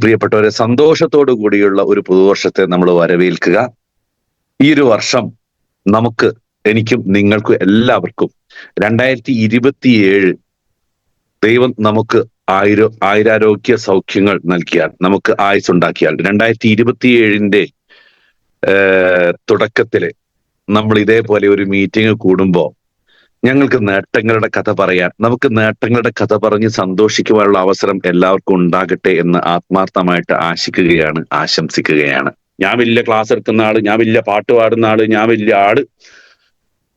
പ്രിയപ്പെട്ടവരെ, സന്തോഷത്തോടു കൂടിയുള്ള ഒരു പുതുവർഷത്തെ നമ്മൾ വരവേൽക്കുക. ഈ ഒരു വർഷം നമുക്ക്, എനിക്കും നിങ്ങൾക്കും എല്ലാവർക്കും 2027 ദൈവം നമുക്ക് ആയുരാരോഗ്യ സൗഖ്യങ്ങൾ നൽകിയാൽ, നമുക്ക് ആയുസ് ഉണ്ടാക്കിയാൽ 2027 തുടക്കത്തില് നമ്മൾ ഇതേപോലെ ഒരു മീറ്റിംഗ് കൂടുമ്പോ ഞങ്ങൾക്ക് നേട്ടങ്ങളുടെ കഥ പറയാൻ, നമുക്ക് നേട്ടങ്ങളുടെ കഥ പറഞ്ഞ് സന്തോഷിക്കുവാനുള്ള അവസരം എല്ലാവർക്കും ഉണ്ടാകട്ടെ എന്ന് ആത്മാർത്ഥമായിട്ട് ആശംസിക്കുകയാണ്. ഞാൻ വലിയ ക്ലാസ് എടുക്കുന്ന ആള്, ഞാൻ വലിയ പാട്ട് പാടുന്ന ആള്, ഞാൻ വലിയ ആള്,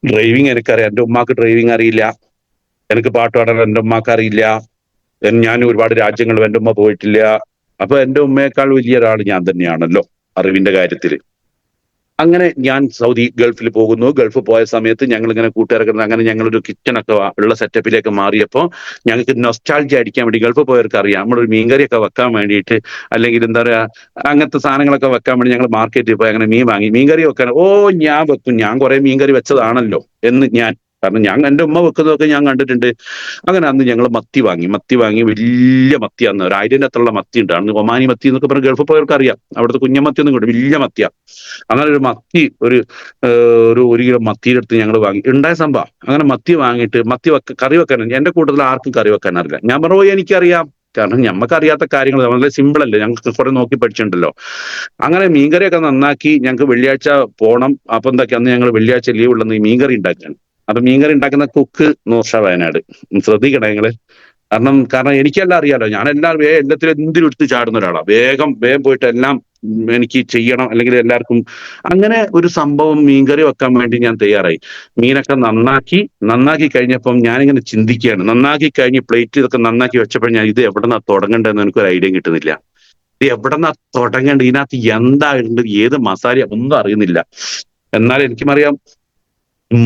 ഡ്രൈവിംഗ് എനിക്കറിയാം. എൻ്റെ ഉമ്മാക്ക് ഡ്രൈവിംഗ് അറിയില്ല, എനിക്ക് പാട്ട് പാടാൻ എൻ്റെ ഉമ്മാക്ക് അറിയില്ല. ഞാൻ ഒരുപാട് രാജ്യങ്ങളിൽ എൻ്റെ ഉമ്മ പോയിട്ടില്ല. അപ്പൊ എൻ്റെ ഉമ്മയേക്കാൾ വലിയ ഒരാൾ ഞാൻ തന്നെയാണല്ലോ അറിവിന്റെ കാര്യത്തില്. അങ്ങനെ ഞാൻ ഗൾഫിൽ പോകുന്നു. ഗൾഫ് പോയ സമയത്ത് ഞങ്ങൾ ഇങ്ങനെ കൂട്ടുകാരൊക്കെ അങ്ങനെ ഞങ്ങളൊരു കിച്ചണൊക്കെ ഉള്ള സെറ്റപ്പിലേക്ക് മാറിയപ്പോൾ ഞങ്ങൾക്ക് നൊസ്റ്റാൾജിയ അടിക്കാൻ വേണ്ടി, ഗൾഫ് പോയവർക്ക് അറിയാം, നമ്മളൊരു മീൻകറിയൊക്കെ വെക്കാൻ വേണ്ടിയിട്ട്, അല്ലെങ്കിൽ എന്താ പറയാ അങ്ങനത്തെ സാധനങ്ങളൊക്കെ വെക്കാൻ വേണ്ടി ഞങ്ങൾ മാർക്കറ്റിൽ പോയി അങ്ങനെ മീൻ വാങ്ങി. മീൻകറി വെക്കാൻ ഞാൻ വെക്കും, ഞാൻ കുറെ മീൻകറി വെച്ചതാണല്ലോ എന്ന് കാരണം ഞാൻ എൻ്റെ ഉമ്മ വെക്കുന്നതൊക്കെ ഞാൻ കണ്ടിട്ടുണ്ട്. അങ്ങനെ അന്ന് ഞങ്ങൾ മത്തി വാങ്ങി. വലിയ മത്തി, അന്ന് 1000 മത്തി ഉണ്ട്. അന്ന് ഒമാനി മത്തി എന്നൊക്കെ പറഞ്ഞ് ഗൾഫിൽ പോയവർക്ക് അറിയാം. അവിടുത്തെ കുഞ്ഞമത്തി ഒന്നും കിട്ടും, വലിയ മത്തിയാ. അങ്ങനെ ഒരു മത്തി, ഒരു 1 കിലോ മത്തിയുടെ ഞങ്ങൾ വാങ്ങി. ഉണ്ടായ സംഭവം അങ്ങനെ മത്തി വാങ്ങിയിട്ട് കറി വെക്കാൻ, എന്റെ കൂട്ടത്തിൽ ആർക്കും കറി വെക്കാൻ അറിയില്ല. ഞാൻ പറഞ്ഞു എനിക്കറിയാം, കാരണം ഞമ്മക്ക് അറിയാത്ത കാര്യങ്ങൾ വളരെ സിമ്പിൾ അല്ലേ, ഞങ്ങൾക്ക് കുറെ നോക്കി പഠിച്ചിട്ടുണ്ടല്ലോ. അങ്ങനെ മീൻകറിയൊക്കെ നന്നാക്കി. ഞങ്ങൾക്ക് വെള്ളിയാഴ്ച പോണം. അപ്പൊ എന്താക്കി, അന്ന് ഞങ്ങൾ വെള്ളിയാഴ്ച ലീവ് ഉള്ളത് ഈ മീൻകറി ഉണ്ടാക്കാൻ. അപ്പൊ മീൻകറി ഉണ്ടാക്കുന്ന കുക്ക് നൂർഷ വയനാട്. ശ്രദ്ധിക്കണേ നിങ്ങള്, കാരണം എനിക്കെല്ലാം അറിയാലോ. ഞാൻ എല്ലാത്തിലും എന്തിനും എടുത്ത് ചാടുന്ന ഒരാളാണ്. വേഗം പോയിട്ട് എല്ലാം എനിക്ക് ചെയ്യണം, അല്ലെങ്കിൽ എല്ലാവർക്കും. അങ്ങനെ ഒരു സംഭവം മീൻകറി വെക്കാൻ വേണ്ടി ഞാൻ തയ്യാറായി. മീനൊക്കെ നന്നാക്കി കഴിഞ്ഞപ്പം ഞാനിങ്ങനെ ചിന്തിക്കുകയാണ്. നന്നാക്കി കഴിഞ്ഞ് പ്ലേറ്റ് ഇതൊക്കെ നന്നാക്കി വെച്ചപ്പോൾ ഞാൻ ഇത് എവിടെന്നാ തുടങ്ങേണ്ടതെന്ന് എനിക്കൊരു ഐഡിയ കിട്ടുന്നില്ല. ഇത് എവിടെന്നാ തുടങ്ങേണ്ടത്, ഇതിനകത്ത് എന്താ ഇടേണ്ടത്, ഏത് മസാല ഒന്നും അറിയുന്നില്ല. എന്നാൽ എനിക്കും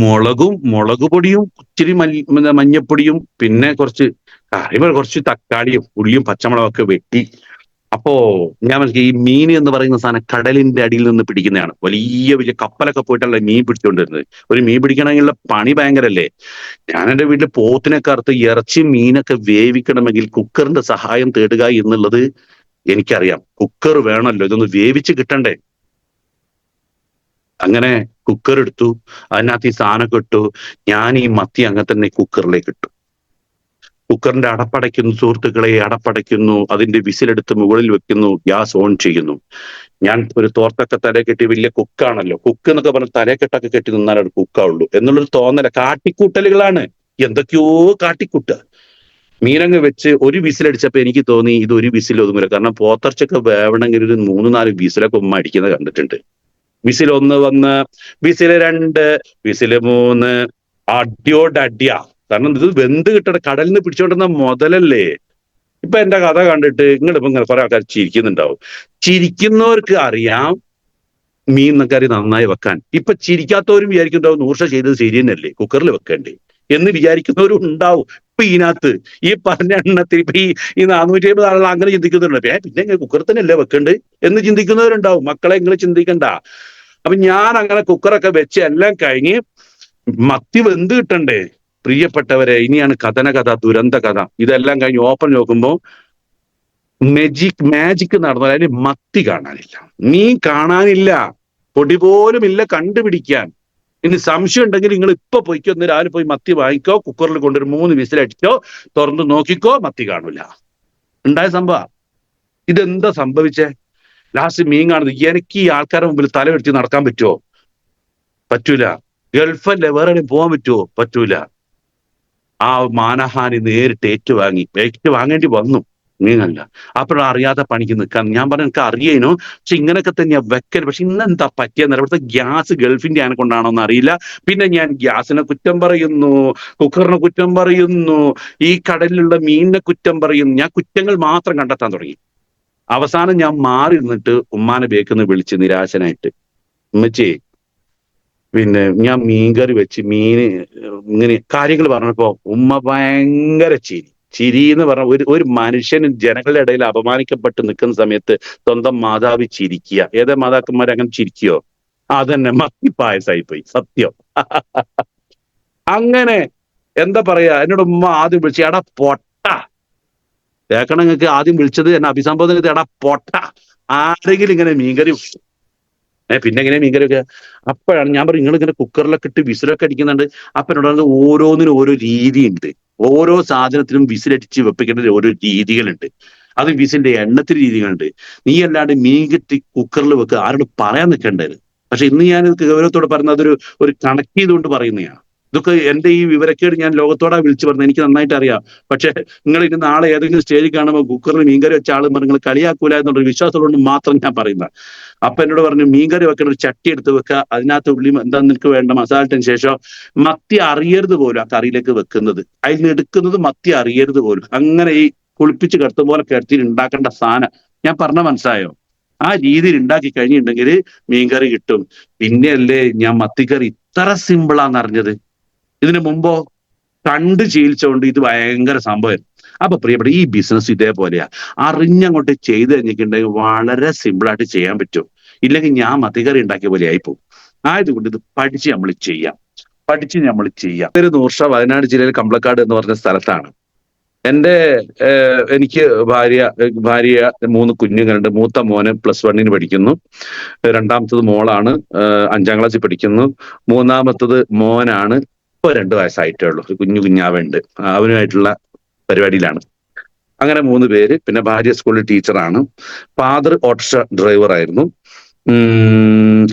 മുളക് പൊടിയും ഇച്ചിരി മഞ്ഞപ്പൊടിയും, പിന്നെ കുറച്ച് തക്കാളിയും ഉള്ളിയും പച്ചമുളകൊക്കെ വെട്ടി. അപ്പോ ഞാൻ ഈ മീൻ എന്ന് പറയുന്ന സാധനം കടലിന്റെ അടിയിൽ നിന്ന് പിടിക്കുന്നതാണ്. വലിയ കപ്പലൊക്കെ പോയിട്ടല്ല മീൻ പിടിച്ചുകൊണ്ടിരുന്നത്. ഒരു മീൻ പിടിക്കണമെങ്കിലുള്ള പണി ഭയങ്കരല്ലേ. ഞാൻ എൻ്റെ വീട്ടിൽ പോത്തിനൊക്കെ അറുത്ത് ഇറച്ചി മീനൊക്കെ വേവിക്കണമെങ്കിൽ കുക്കറിന്റെ സഹായം തേടുക എന്നുള്ളത് എനിക്കറിയാം. കുക്കർ വേണമല്ലോ, ഇതൊന്ന് വേവിച്ച് കിട്ടണ്ടേ. അങ്ങനെ കുക്കർ എടുത്തു, അതിനകത്ത് ഈ സാധനമൊക്കെ ഇട്ടു. ഞാൻ ഈ മത്തി അങ്ങനെ തന്നെ കുക്കറിലേക്ക് ഇട്ടു. കുക്കറിന്റെ അടപ്പടയ്ക്കുന്നു സുഹൃത്തുക്കളെ, അടപ്പടയ്ക്കുന്നു. അതിന്റെ വിസിലെടുത്ത് മുകളിൽ വെക്കുന്നു, ഗ്യാസ് ഓൺ ചെയ്യുന്നു. ഞാൻ ഒരു തോർത്തൊക്കെ തലേ കെട്ടി, വലിയ കുക്കാണല്ലോ, കുക്ക് എന്നൊക്കെ പറഞ്ഞ് തലക്കെട്ടൊക്കെ കെട്ടി നിന്നാലേ ഒരു കുക്കാവുള്ളൂ എന്നുള്ളൊരു തോന്നല. കാട്ടിക്കൂട്ടലുകളാണ്, എന്തൊക്കെയോ കാട്ടിക്കൂട്ടുക. മീനങ്ങ് വെച്ച് ഒരു വിസിലടിച്ചപ്പോ എനിക്ക് തോന്നി ഇത് ഒരു വിസിൽ ഒതുങ്ങില്ല. കാരണം പോത്തർച്ചൊക്കെ വേവണമെങ്കിൽ ഒരു 3-4 വിസിലൊക്കെ ഉമ്മ അടിക്കുന്നത് കണ്ടിട്ടുണ്ട്. വിസിൽ 1 വന്ന്, വിസിൽ 2, വിസിൽ 3, അടിയാ. കാരണം ഇത് വെന്ത് കിട്ടണം. കടലിൽ നിന്ന് പിടിച്ചോണ്ടുന്ന മുതലല്ലേ. ഇപ്പൊ എന്റെ കഥ കണ്ടിട്ട് ഇങ്ങനെ കുറെ ആൾക്കാർ ചിരിക്കുന്നുണ്ടാവും. ചിരിക്കുന്നവർക്ക് അറിയാം മീൻ കറി നന്നായി വെക്കാൻ. ഇപ്പൊ ചിരിക്കാത്തവരും വിചാരിക്കുന്നുണ്ടാവും നൂർഷ ചെയ്തത് ശരി തന്നെയല്ലേ, കുക്കറിൽ വെക്കണ്ടേ എന്ന് വിചാരിക്കുന്നവരും ഉണ്ടാവും. ഇപ്പൊ ഇതിനകത്ത് ഈ പറഞ്ഞ എണ്ണത്തിൽ ഇപ്പൊ ഈ 450 ആളുകൾ അങ്ങനെ ചിന്തിക്കുന്നുണ്ട്. പിന്നെ കുക്കറിൽ തന്നെയല്ലേ വെക്കണ്ടേ എന്ന് ചിന്തിക്കുന്നവരുണ്ടാവും. മക്കളെ നിങ്ങൾ ചിന്തിക്കണ്ട. അപ്പൊ ഞാൻ അങ്ങനെ കുക്കറൊക്കെ വെച്ച് എല്ലാം കഴിഞ്ഞ് മത്തി വെന്ത് കിട്ടണ്ടേ. പ്രിയപ്പെട്ടവരെ, ഇനിയാണ് കഥ, ദുരന്ത കഥ. ഇതെല്ലാം കഴിഞ്ഞ് ഓപ്പൺ നോക്കുമ്പോ മാജിക് നടന്നു. അതിന് മത്തി കാണാനില്ല, മീൻ കാണാനില്ല, പൊടി പോലും ഇല്ല കണ്ടുപിടിക്കാൻ. ഇനി സംശയം ഉണ്ടെങ്കിൽ നിങ്ങൾ ഇപ്പൊ പോയിക്കോ, ഒന്ന് രാവിലെ പോയി മത്തി വാങ്ങിക്കോ, കുക്കറിൽ കൊണ്ടൊരു 3 വിസിലടിച്ചോ, തുറന്ന് നോക്കിക്കോ, മത്തി കാണൂല. ഉണ്ടായ സംഭവം. ഇതെന്താ സംഭവിച്ചേ? ലാസ്റ്റ് മീൻ കാണുന്നത്. എനിക്ക് ഈ ആൾക്കാരുടെ മുമ്പിൽ തല വെട്ടി നടക്കാൻ പറ്റുമോ? പറ്റൂല. ഗൾഫല്ലേ, വേറെ എവിടെയും പോകാൻ പറ്റുമോ? പറ്റൂല. ആ മാനഹാനി നേരിട്ട് ഏറ്റുവാങ്ങേണ്ടി വന്നു. മീനല്ല. അപ്പോഴാണ് അറിയാത്ത പണിക്ക് നിൽക്കാൻ ഞാൻ പറഞ്ഞു, എനിക്ക് അറിയേനു, പക്ഷെ ഇങ്ങനെയൊക്കെ തന്നെയാ വെക്കൽ. പക്ഷെ ഇന്നെന്താ പറ്റിയെന്ന്, ഇവിടുത്തെ ഗ്യാസ് ഗൾഫിന്റെ ആനെ കൊണ്ടാണോ എന്ന് അറിയില്ല. പിന്നെ ഞാൻ ഗ്യാസിനെ കുറ്റം പറയുന്നു, കുക്കറിനെ കുറ്റം പറയുന്നു, ഈ കടലിലുള്ള മീനിനെ കുറ്റം പറയുന്നു. ഞാൻ കുറ്റങ്ങൾ മാത്രം കണ്ടെത്താൻ തുടങ്ങി. അവസാനം ഞാൻ മാറി നിന്നിട്ട് ഉമ്മാനെ ബേക്കിന്ന് വിളിച്ച് നിരാശനായിട്ട്, ഉമ്മച്ചി പിന്നെ ഞാൻ മീൻകറി വെച്ച് ഇങ്ങനെ കാര്യങ്ങൾ പറഞ്ഞപ്പോ ഉമ്മ ഭയങ്കര ചിരി എന്ന് പറഞ്ഞ ഒരു മനുഷ്യന് ജനങ്ങളുടെ ഇടയിൽ അപമാനിക്കപ്പെട്ട് നിൽക്കുന്ന സമയത്ത് സ്വന്തം മാതാവ് ചിരിക്കുക. ഏതാ മാതാക്കന്മാർ അങ്ങനെ ചിരിക്കുകയോ? അതന്നെ, മത്തി പായസായി പോയി, സത്യം. അങ്ങനെ എന്താ പറയാ, എന്നോട് ഉമ്മ ആദ്യം വിളിച്ചു, എടാ പൊട്ട, കേൾക്കണം. നിങ്ങൾക്ക് ആദ്യം വിളിച്ചത് എന്നെ അഭിസംബോധന ചെയ്ത് എടാ പൊട്ട ആരെങ്കിലും ഇങ്ങനെ മീൻകറി പിന്നെ എങ്ങനെ മീൻകറി ഒക്കെ. അപ്പോഴാണ് ഞാൻ പറയും നിങ്ങൾ ഇങ്ങനെ കുക്കറിലൊക്കെ ഇട്ട് വിസിലൊക്കെ അടിക്കുന്നുണ്ട്. അപ്പൊ എന്നോട് പറഞ്ഞത് ഓരോന്നിനും ഓരോ രീതിയുണ്ട്. ഓരോ സാധനത്തിനും വിസിലടിച്ച് വെപ്പിക്കേണ്ട ഓരോ രീതികളുണ്ട്. അത് വിസിലിന്റെ എണ്ണത്തിന് രീതികളുണ്ട്. നീ അല്ലാണ്ട് മീൻ കിട്ടി കുക്കറിൽ വെക്കുക ആരോട് പറയാൻ നിൽക്കേണ്ടത്. പക്ഷെ ഇന്ന് ഞാൻ ഗൗരവത്തോടെ പറയുന്നത് അതൊരു ഒരു കണക്ട് ചെയ്തുകൊണ്ട് പറയുന്നതാണ്. ഇതൊക്കെ എന്റെ ഈ വിവരക്കേട് ഞാൻ ലോകത്തോടാ വിളിച്ചു പറഞ്ഞത്. എനിക്ക് നന്നായിട്ട് അറിയാം. പക്ഷെ നിങ്ങൾ ഇനി നാളെ ഏതെങ്കിലും സ്റ്റേജിൽ കാണുമ്പോൾ കുക്കറിൽ മീൻകറി വെച്ച ആളും പറഞ്ഞ് നിങ്ങൾ കളിയാക്കൂല എന്നുള്ളൊരു വിശ്വാസത്തോട് മാത്രം ഞാൻ പറയുന്നത്. അപ്പൊ എന്നോട് പറഞ്ഞു മീൻകറി വെക്കണ ഒരു ചട്ടി എടുത്ത് വെക്കുക, അതിനകത്ത് ഉള്ളി എന്താ നിനക്ക് വേണ്ട മസാല ഇട്ടതിന് ശേഷം മത്തി അറിയരുത് പോലും ആ കറിയിലേക്ക് വെക്കുന്നത്, അതിൽ നിന്ന് എടുക്കുന്നത് മത്തി അറിയരുത് പോലും. അങ്ങനെ ഈ കുളിപ്പിച്ച് കിടത്തും പോലെ കിടത്തി ഉണ്ടാക്കേണ്ട സാധനം ഞാൻ പറഞ്ഞ മനസ്സിലായോ? ആ രീതിയിൽ ഉണ്ടാക്കി കഴിഞ്ഞിട്ടുണ്ടെങ്കിൽ മീൻകറി കിട്ടും. പിന്നെയല്ലേ ഞാൻ മത്തിക്കറി ഇത്ര സിമ്പിളാന്ന് അറിഞ്ഞത്. ഇതിനു മുമ്പോ കണ്ട് ശീലിച്ചുകൊണ്ട് ഇത് ഭയങ്കര സംഭവം. അപ്പൊ പ്രിയപ്പെട്ട ഈ ബിസിനസ് ഇതേപോലെയാ. അറിഞ്ഞങ്ങോട്ട് ചെയ്ത് കഴിഞ്ഞിട്ടുണ്ടെങ്കിൽ വളരെ സിമ്പിളായിട്ട് ചെയ്യാൻ പറ്റും. ഇല്ലെങ്കിൽ ഞാൻ മത്തിക്കറി ഉണ്ടാക്കിയ പോലെ ആയിപ്പോവും. ആയതുകൊണ്ട് ഇത് പഠിച്ച് നമ്മൾ ചെയ്യാം. ഒരു നൂർഷ വയനാട് ജില്ലയിൽ കമ്പളക്കാട് എന്ന് പറഞ്ഞ സ്ഥലത്താണ്. എന്റെ എനിക്ക് ഭാര്യ 3 കുഞ്ഞുങ്ങളുണ്ട്. മൂത്ത മോന് +1 പഠിക്കുന്നു. രണ്ടാമത്തത് മോളാണ്, 5ാം ക്ലാസ്സിൽ പഠിക്കുന്നു. മൂന്നാമത്തത് മോനാണ്, ഇപ്പൊ 2 വയസ്സായിട്ടേ ഉള്ളൂ. ഒരു കുഞ്ഞാവുണ്ട്. അവനുമായിട്ടുള്ള പരിപാടിയിലാണ്. അങ്ങനെ 3 പേര്. പിന്നെ ഭാര്യ സ്കൂളിൽ ടീച്ചറാണ്. ഫാദർ ഓട്ടോറിക്ഷ ഡ്രൈവർ ആയിരുന്നു.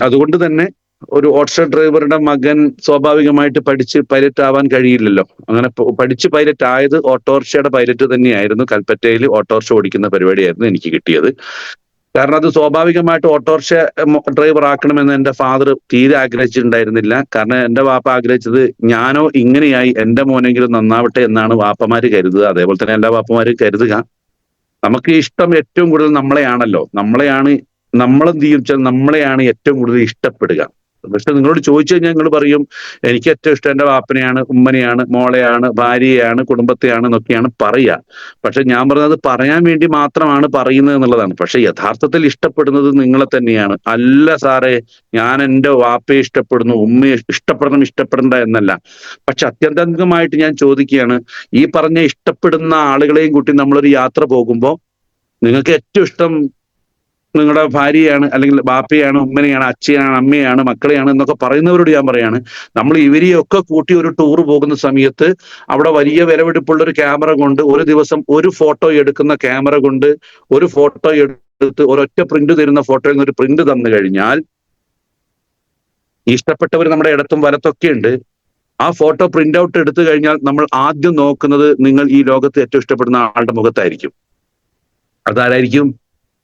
അതുകൊണ്ട് തന്നെ ഒരു ഓട്ടോറിക്ഷ ഡ്രൈവറുടെ മകൻ സ്വാഭാവികമായിട്ട് പഠിച്ച് പൈലറ്റ് ആവാൻ കഴിയില്ലല്ലോ. അങ്ങനെ പഠിച്ച് പൈലറ്റ് ആയത് ഓട്ടോറിക്ഷയുടെ പൈലറ്റ് തന്നെയായിരുന്നു. കൽപ്പറ്റയിൽ ഓട്ടോറിക്ഷ ഓടിക്കുന്ന പരിപാടിയായിരുന്നു എനിക്ക് കിട്ടിയത്. കാരണം അത് സ്വാഭാവികമായിട്ട് ഓട്ടോറിക്ഷ ഡ്രൈവർ ആക്കണമെന്ന് എന്റെ ഫാദർ തീരെ ആഗ്രഹിച്ചിട്ടുണ്ടായിരുന്നില്ല. കാരണം എന്റെ വാപ്പ ആഗ്രഹിച്ചത് ഞാനോ ഇങ്ങനെയായി എന്റെ മോനെങ്കിലും നന്നാവട്ടെ എന്നാണ് വാപ്പമാര് കരുതുക. അതേപോലെ തന്നെ എല്ലാ വാപ്പമാരും കരുതുക. നമുക്ക് ഇഷ്ടം ഏറ്റവും കൂടുതൽ നമ്മളെയാണല്ലോ. നമ്മളെന്ത് ചെയ്യും വെച്ചാൽ നമ്മളെയാണ് ഏറ്റവും കൂടുതൽ ഇഷ്ടപ്പെടുക. പക്ഷെ നിങ്ങളോട് ചോദിച്ചു കഴിഞ്ഞാൽ നിങ്ങൾ പറയും എനിക്ക് ഏറ്റവും ഇഷ്ടം എന്റെ വാപ്പനെയാണ്, ഉമ്മനെയാണ്, മോളെയാണ്, ഭാര്യയെയാണ്, കുടുംബത്തെയാണ് എന്നൊക്കെയാണ് പറയുക. പക്ഷെ ഞാൻ പറഞ്ഞത് പറയാൻ വേണ്ടി മാത്രമാണ് പറയുന്നത് എന്നുള്ളതാണ്. പക്ഷെ യഥാർത്ഥത്തിൽ ഇഷ്ടപ്പെടുന്നത് നിങ്ങളെ തന്നെയാണ്. അല്ല സാറേ, ഞാൻ എന്റെ വാപ്പയെ ഇഷ്ടപ്പെടുന്നു, ഉമ്മയെ ഇഷ്ടപ്പെടണ്ട എന്നല്ല. പക്ഷെ അത്യന്തികമായിട്ട് ഞാൻ ചോദിക്കുകയാണ്, ഈ പറഞ്ഞ ഇഷ്ടപ്പെടുന്ന ആളുകളെയും കൂട്ടി നമ്മളൊരു യാത്ര പോകുമ്പോൾ നിങ്ങൾക്ക് ഏറ്റവും ഇഷ്ടം നിങ്ങളുടെ ഭാര്യയാണ്, അല്ലെങ്കിൽ ബാപ്പയാണ്, ഉമ്മനെയാണ്, അച്ഛയാണ്, അമ്മയാണ്, മക്കളെയാണ് എന്നൊക്കെ പറയുന്നവരോട് ഞാൻ പറയാണ്, നമ്മൾ ഇവരെയൊക്കെ കൂട്ടി ഒരു ടൂർ പോകുന്ന സമയത്ത് അവിടെ വലിയ വിലപിടിപ്പുള്ള ഒരു ക്യാമറ കൊണ്ട് ഒരു ദിവസം ഒരു ഫോട്ടോ എടുക്കുന്ന ക്യാമറ കൊണ്ട് ഒരു ഫോട്ടോ എടുത്ത് ഒരൊറ്റ പ്രിന്റ് തരുന്ന ഫോട്ടോയിൽ നിന്ന് ഒരു പ്രിന്റ് തന്നു കഴിഞ്ഞാൽ ഇഷ്ടപ്പെട്ടവർ നമ്മുടെ ഇടത്തും വലത്തൊക്കെ ഉണ്ട്. ആ ഫോട്ടോ പ്രിന്റ് ഔട്ട് എടുത്തു കഴിഞ്ഞാൽ നമ്മൾ ആദ്യം നോക്കുന്നത് നിങ്ങൾ ഈ ലോകത്ത് ഏറ്റവും ഇഷ്ടപ്പെടുന്ന ആളുടെ മുഖത്തായിരിക്കും. അതാരായിരിക്കും?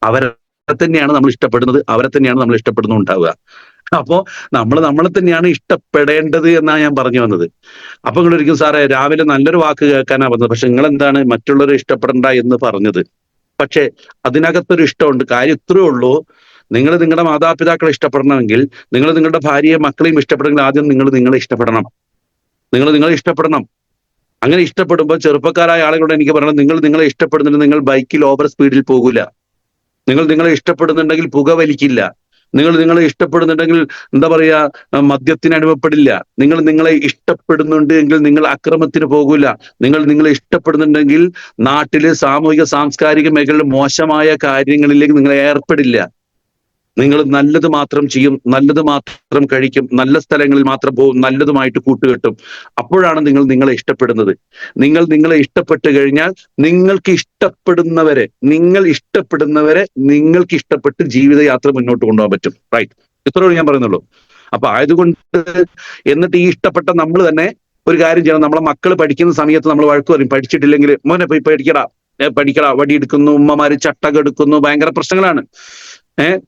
അവരെ തന്നെയാണ് നമ്മൾ ഇഷ്ടപ്പെടുന്നത്, അവരെ തന്നെയാണ് നമ്മൾ ഇഷ്ടപ്പെടുന്നുണ്ടാവുക. അപ്പോ നമ്മളെ തന്നെയാണ് ഇഷ്ടപ്പെടേണ്ടത് എന്നാണ് ഞാൻ പറഞ്ഞു വന്നത്. അപ്പൊ നിങ്ങളൊരിക്കും സാറേ രാവിലെ നല്ലൊരു വാക്ക് കേൾക്കാനാ വന്നത്, പക്ഷെ നിങ്ങൾ എന്താണ് മറ്റുള്ളവരെ ഇഷ്ടപ്പെടണ്ട എന്ന് പറഞ്ഞത്? പക്ഷെ അതിനകത്തൊരു ഇഷ്ടമുണ്ട്. കാര്യം ഇത്രയേ ഉള്ളൂ, നിങ്ങൾ നിങ്ങളുടെ മാതാപിതാക്കളെ ഇഷ്ടപ്പെടണമെങ്കിൽ, നിങ്ങൾ നിങ്ങളുടെ ഭാര്യയും മക്കളെയും ഇഷ്ടപ്പെടണമെങ്കിൽ ആദ്യം നിങ്ങളെ ഇഷ്ടപ്പെടണം. നിങ്ങളെ ഇഷ്ടപ്പെടണം. അങ്ങനെ ഇഷ്ടപ്പെടുമ്പോൾ ചെറുപ്പക്കാരായ ആളുകളോട് എനിക്ക് പറയണം, നിങ്ങളെ ഇഷ്ടപ്പെടുന്നുണ്ട്, നിങ്ങൾ ബൈക്കിൽ ഓവർ സ്പീഡിൽ പോകൂല. നിങ്ങളെ ഇഷ്ടപ്പെടുന്നുണ്ടെങ്കിൽ പുക വലിക്കില്ല. നിങ്ങളെ ഇഷ്ടപ്പെടുന്നുണ്ടെങ്കിൽ എന്താ പറയാ, മദ്യത്തിന് അടിമപ്പെടില്ല. നിങ്ങളെ ഇഷ്ടപ്പെടുന്നുണ്ട് എങ്കിൽ നിങ്ങൾ അക്രമത്തിന് പോകൂല. നിങ്ങളെ ഇഷ്ടപ്പെടുന്നുണ്ടെങ്കിൽ നാട്ടില് സാമൂഹിക സാംസ്കാരിക മേഖലയിൽ മോശമായ കാര്യങ്ങളിലേക്ക് നിങ്ങൾ ഏർപ്പെടില്ല. നിങ്ങൾ നല്ലത് മാത്രം ചെയ്യും, നല്ലത് മാത്രം കഴിക്കും, നല്ല സ്ഥലങ്ങളിൽ മാത്രം പോകും, നല്ലതുമായിട്ട് കൂട്ടുകെട്ടും. അപ്പോഴാണ് നിങ്ങളെ ഇഷ്ടപ്പെടുന്നത്. നിങ്ങളെ ഇഷ്ടപ്പെട്ട് കഴിഞ്ഞാൽ നിങ്ങൾക്ക് ഇഷ്ടപ്പെടുന്നവരെ നിങ്ങൾക്ക് ഇഷ്ടപ്പെട്ട് ജീവിതയാത്ര മുന്നോട്ട് കൊണ്ടുപോകാൻ പറ്റും. റൈറ്റ്, ഇത്രയോട് ഞാൻ പറയുന്നുള്ളൂ. അപ്പൊ ആയതുകൊണ്ട് എന്നിട്ട് ഈ ഇഷ്ടപ്പെട്ട നമ്മൾ തന്നെ ഒരു കാര്യം ചെയ്യണം. നമ്മളെ മക്കൾ പഠിക്കുന്ന സമയത്ത് നമ്മൾ വഴക്ക് പറയും, പഠിച്ചിട്ടില്ലെങ്കിൽ മോനെ പോയി പഠിക്കടാ, വടിയെടുക്കുന്നു, ഉമ്മമാര് ചട്ടകം എടുക്കുന്നു, ഭയങ്കര പ്രശ്നങ്ങളാണ്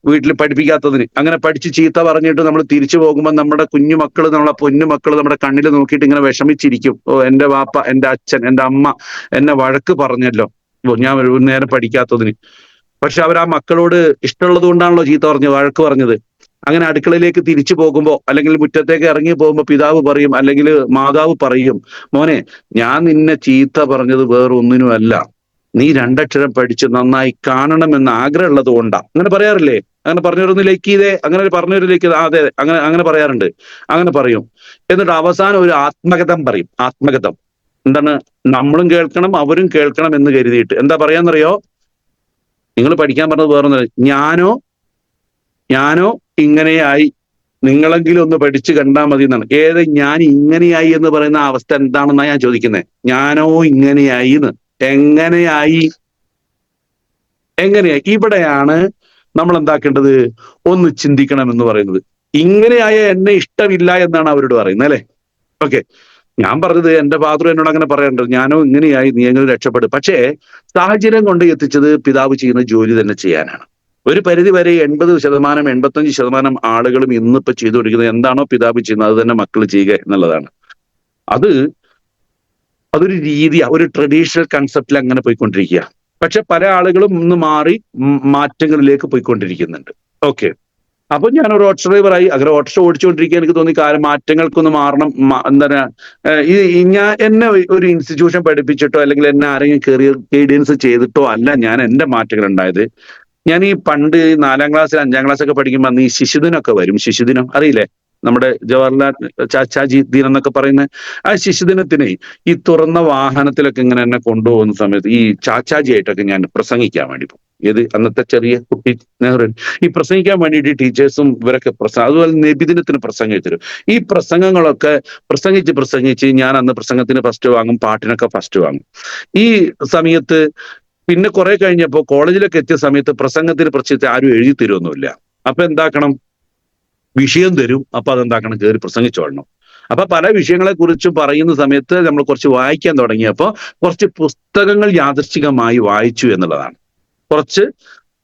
വീട്ടിൽ പഠിപ്പിക്കാത്തതിന്. അങ്ങനെ പഠിച്ച് ചീത്ത പറഞ്ഞിട്ട് നമ്മൾ തിരിച്ചു പോകുമ്പോൾ നമ്മുടെ കുഞ്ഞുമക്കള്, നമ്മളെ പൊന്നുമക്കള് നമ്മുടെ കണ്ണിൽ നോക്കിയിട്ട് ഇങ്ങനെ വിഷമിച്ചിരിക്കും. ഓ, എന്റെ വാപ്പ, എന്റെ അച്ഛൻ, എന്റെ അമ്മ എന്നെ വഴക്ക് പറഞ്ഞല്ലോ ഞാൻ ഒരു നേരം പഠിക്കാത്തതിന്. പക്ഷെ അവർ ആ മക്കളോട് ഇഷ്ടമുള്ളത് കൊണ്ടാണല്ലോ ചീത്ത വഴക്ക് പറഞ്ഞത്. അങ്ങനെ അടുക്കളയിലേക്ക് തിരിച്ചു പോകുമ്പോ അല്ലെങ്കിൽ മുറ്റത്തേക്ക് ഇറങ്ങി പോകുമ്പോ പിതാവ് പറയും, അല്ലെങ്കിൽ മാതാവ് പറയും, മോനെ ഞാൻ നിന്നെ ചീത്ത പറഞ്ഞത് വേറൊന്നിനുമല്ല, നീ 2 അക്ഷരം പഠിച്ച് നന്നായി കാണണമെന്ന് ആഗ്രഹമുള്ളത് കൊണ്ടാ. അങ്ങനെ പറയാറില്ലേ? അങ്ങനെ പറഞ്ഞവരൊന്ന് ലൈക്ക് ചെയ്തേ. അങ്ങനെ പറഞ്ഞവര് ലൈക്ക് ചെയ്ത് അതെ അങ്ങനെ പറയാറുണ്ട്. അങ്ങനെ പറയും. എന്നിട്ട് അവസാനം ഒരു ആത്മകഥം പറയും. ആത്മകഥം എന്താണ്, നമ്മളും കേൾക്കണം അവരും കേൾക്കണം എന്ന് കരുതിയിട്ട് എന്താ പറയാന്നറിയോ? നിങ്ങൾ പഠിക്കാൻ പറഞ്ഞത് വേറൊന്നും, ഞാനോ ഇങ്ങനെയായി, നിങ്ങളെങ്കിലും ഒന്ന് പഠിച്ചു കണ്ടാൽ മതി എന്നാണ്. ഏത് ഞാൻ ഇങ്ങനെയായി എന്ന് പറയുന്ന അവസ്ഥ എന്താണെന്നാ ഞാൻ ചോദിക്കുന്നത്. ഞാനോ ഇങ്ങനെയായി എന്ന്. എങ്ങനെയായി? ഇവിടെയാണ് നമ്മൾ എന്താക്കേണ്ടത്, ഒന്ന് ചിന്തിക്കണം എന്ന് പറയുന്നത്. ഇങ്ങനെയായ എന്നെ ഇഷ്ടമില്ല എന്നാണ് അവരോട് പറയുന്നത്, അല്ലെ? ഓക്കെ, ഞാൻ പറഞ്ഞത് എന്റെ ഫാദർ എന്നോട് അങ്ങനെ പറയേണ്ടത്, ഞാനോ ഇങ്ങനെയായി, നീ എങ്ങനെ രക്ഷപ്പെടും. പക്ഷേ സാഹചര്യം കൊണ്ട് എത്തിച്ചത് പിതാവ് ചെയ്യുന്ന ജോലി തന്നെ ചെയ്യാനാണ്. ഒരു പരിധി വരെ 80%, 85% ആളുകളും ഇന്നിപ്പോ ചെയ്തുകൊണ്ടിരിക്കുന്നത് എന്താണോ പിതാവ് ചെയ്യുന്നത് അത് തന്നെ മക്കൾ ചെയ്യുക എന്നുള്ളതാണ്. അത് അതൊരു രീതിയാ, ഒരു ട്രഡീഷണൽ കൺസെപ്റ്റിൽ അങ്ങനെ പോയിക്കൊണ്ടിരിക്കുക. പക്ഷെ പല ആളുകളും ഇന്ന് മാറി മാറ്റങ്ങളിലേക്ക് പോയിക്കൊണ്ടിരിക്കുന്നുണ്ട്. ഓക്കെ, അപ്പൊ ഞാൻ ഒരു ഓട്ടോ ഡ്രൈവറായി. അങ്ങനെ ഓട്ടോ ഓടിച്ചുകൊണ്ടിരിക്കുക എനിക്ക് തോന്നി കാലം മാറ്റങ്ങൾക്കൊന്ന് മാറണം. എന്താ പറയാ, ഞാൻ എന്നെ ഒരു ഇൻസ്റ്റിറ്റ്യൂഷൻ പഠിപ്പിച്ചിട്ടോ അല്ലെങ്കിൽ എന്നെ ആരെങ്കിലും കരിയർ ഗൈഡൻസ് ചെയ്തിട്ടോ അല്ല ഞാൻ എന്റെ മാറ്റങ്ങൾ ഉണ്ടായത്. ഞാൻ ഈ പണ്ട് 4ാം ക്ലാസ്സിൽ 5ാം ക്ലാസ് ഒക്കെ പഠിക്കുമ്പോൾ അന്ന് ഈ ശിശുദിനമൊക്കെ വരും. ശിശുദിനം അറിയില്ലേ? നമ്മുടെ ജവഹർലാൽ ചാച്ചാജി ദിനം എന്നൊക്കെ പറയുന്ന ആ ശിശുദിനത്തിന് ഈ തുറന്ന വാഹനത്തിലൊക്കെ ഇങ്ങനെ എന്നെ കൊണ്ടുപോകുന്ന സമയത്ത് ഈ ചാച്ചാജി ആയിട്ടൊക്കെ ഞാൻ പ്രസംഗിക്കാൻ വേണ്ടി പോകും. ഏത് അന്നത്തെ ചെറിയ കുട്ടി നെഹ്റു ഈ പ്രസംഗിക്കാൻ വേണ്ടിയിട്ട് ടീച്ചേഴ്സും ഇവരൊക്കെ അതുപോലെ നബിദിനത്തിന് പ്രസംഗിച്ചു തരും. ഈ പ്രസംഗങ്ങളൊക്കെ പ്രസംഗിച്ച് ഞാൻ അന്ന് പ്രസംഗത്തിന് ഫസ്റ്റ് വാങ്ങും, പാട്ടിനൊക്കെ ഫസ്റ്റ് വാങ്ങും. ഈ സമയത്ത് പിന്നെ കുറെ കഴിഞ്ഞപ്പോ കോളേജിലൊക്കെ എത്തിയ സമയത്ത് പ്രസംഗത്തിന് പ്രത്യേകിച്ച് ആരും എഴുതി തരുമൊന്നുമില്ല. അപ്പൊ എന്താക്കണം, വിഷയം തരും. അപ്പൊ അതെന്താക്കണം, കയറി പ്രസംഗിച്ചോളണം. അപ്പൊ പല വിഷയങ്ങളെ കുറിച്ച് പറയുന്ന സമയത്ത് നമ്മൾ കുറച്ച് വായിക്കാൻ തുടങ്ങിയപ്പോ കുറച്ച് പുസ്തകങ്ങൾ യാദൃശ്ചികമായി വായിച്ചു എന്നുള്ളതാണ്.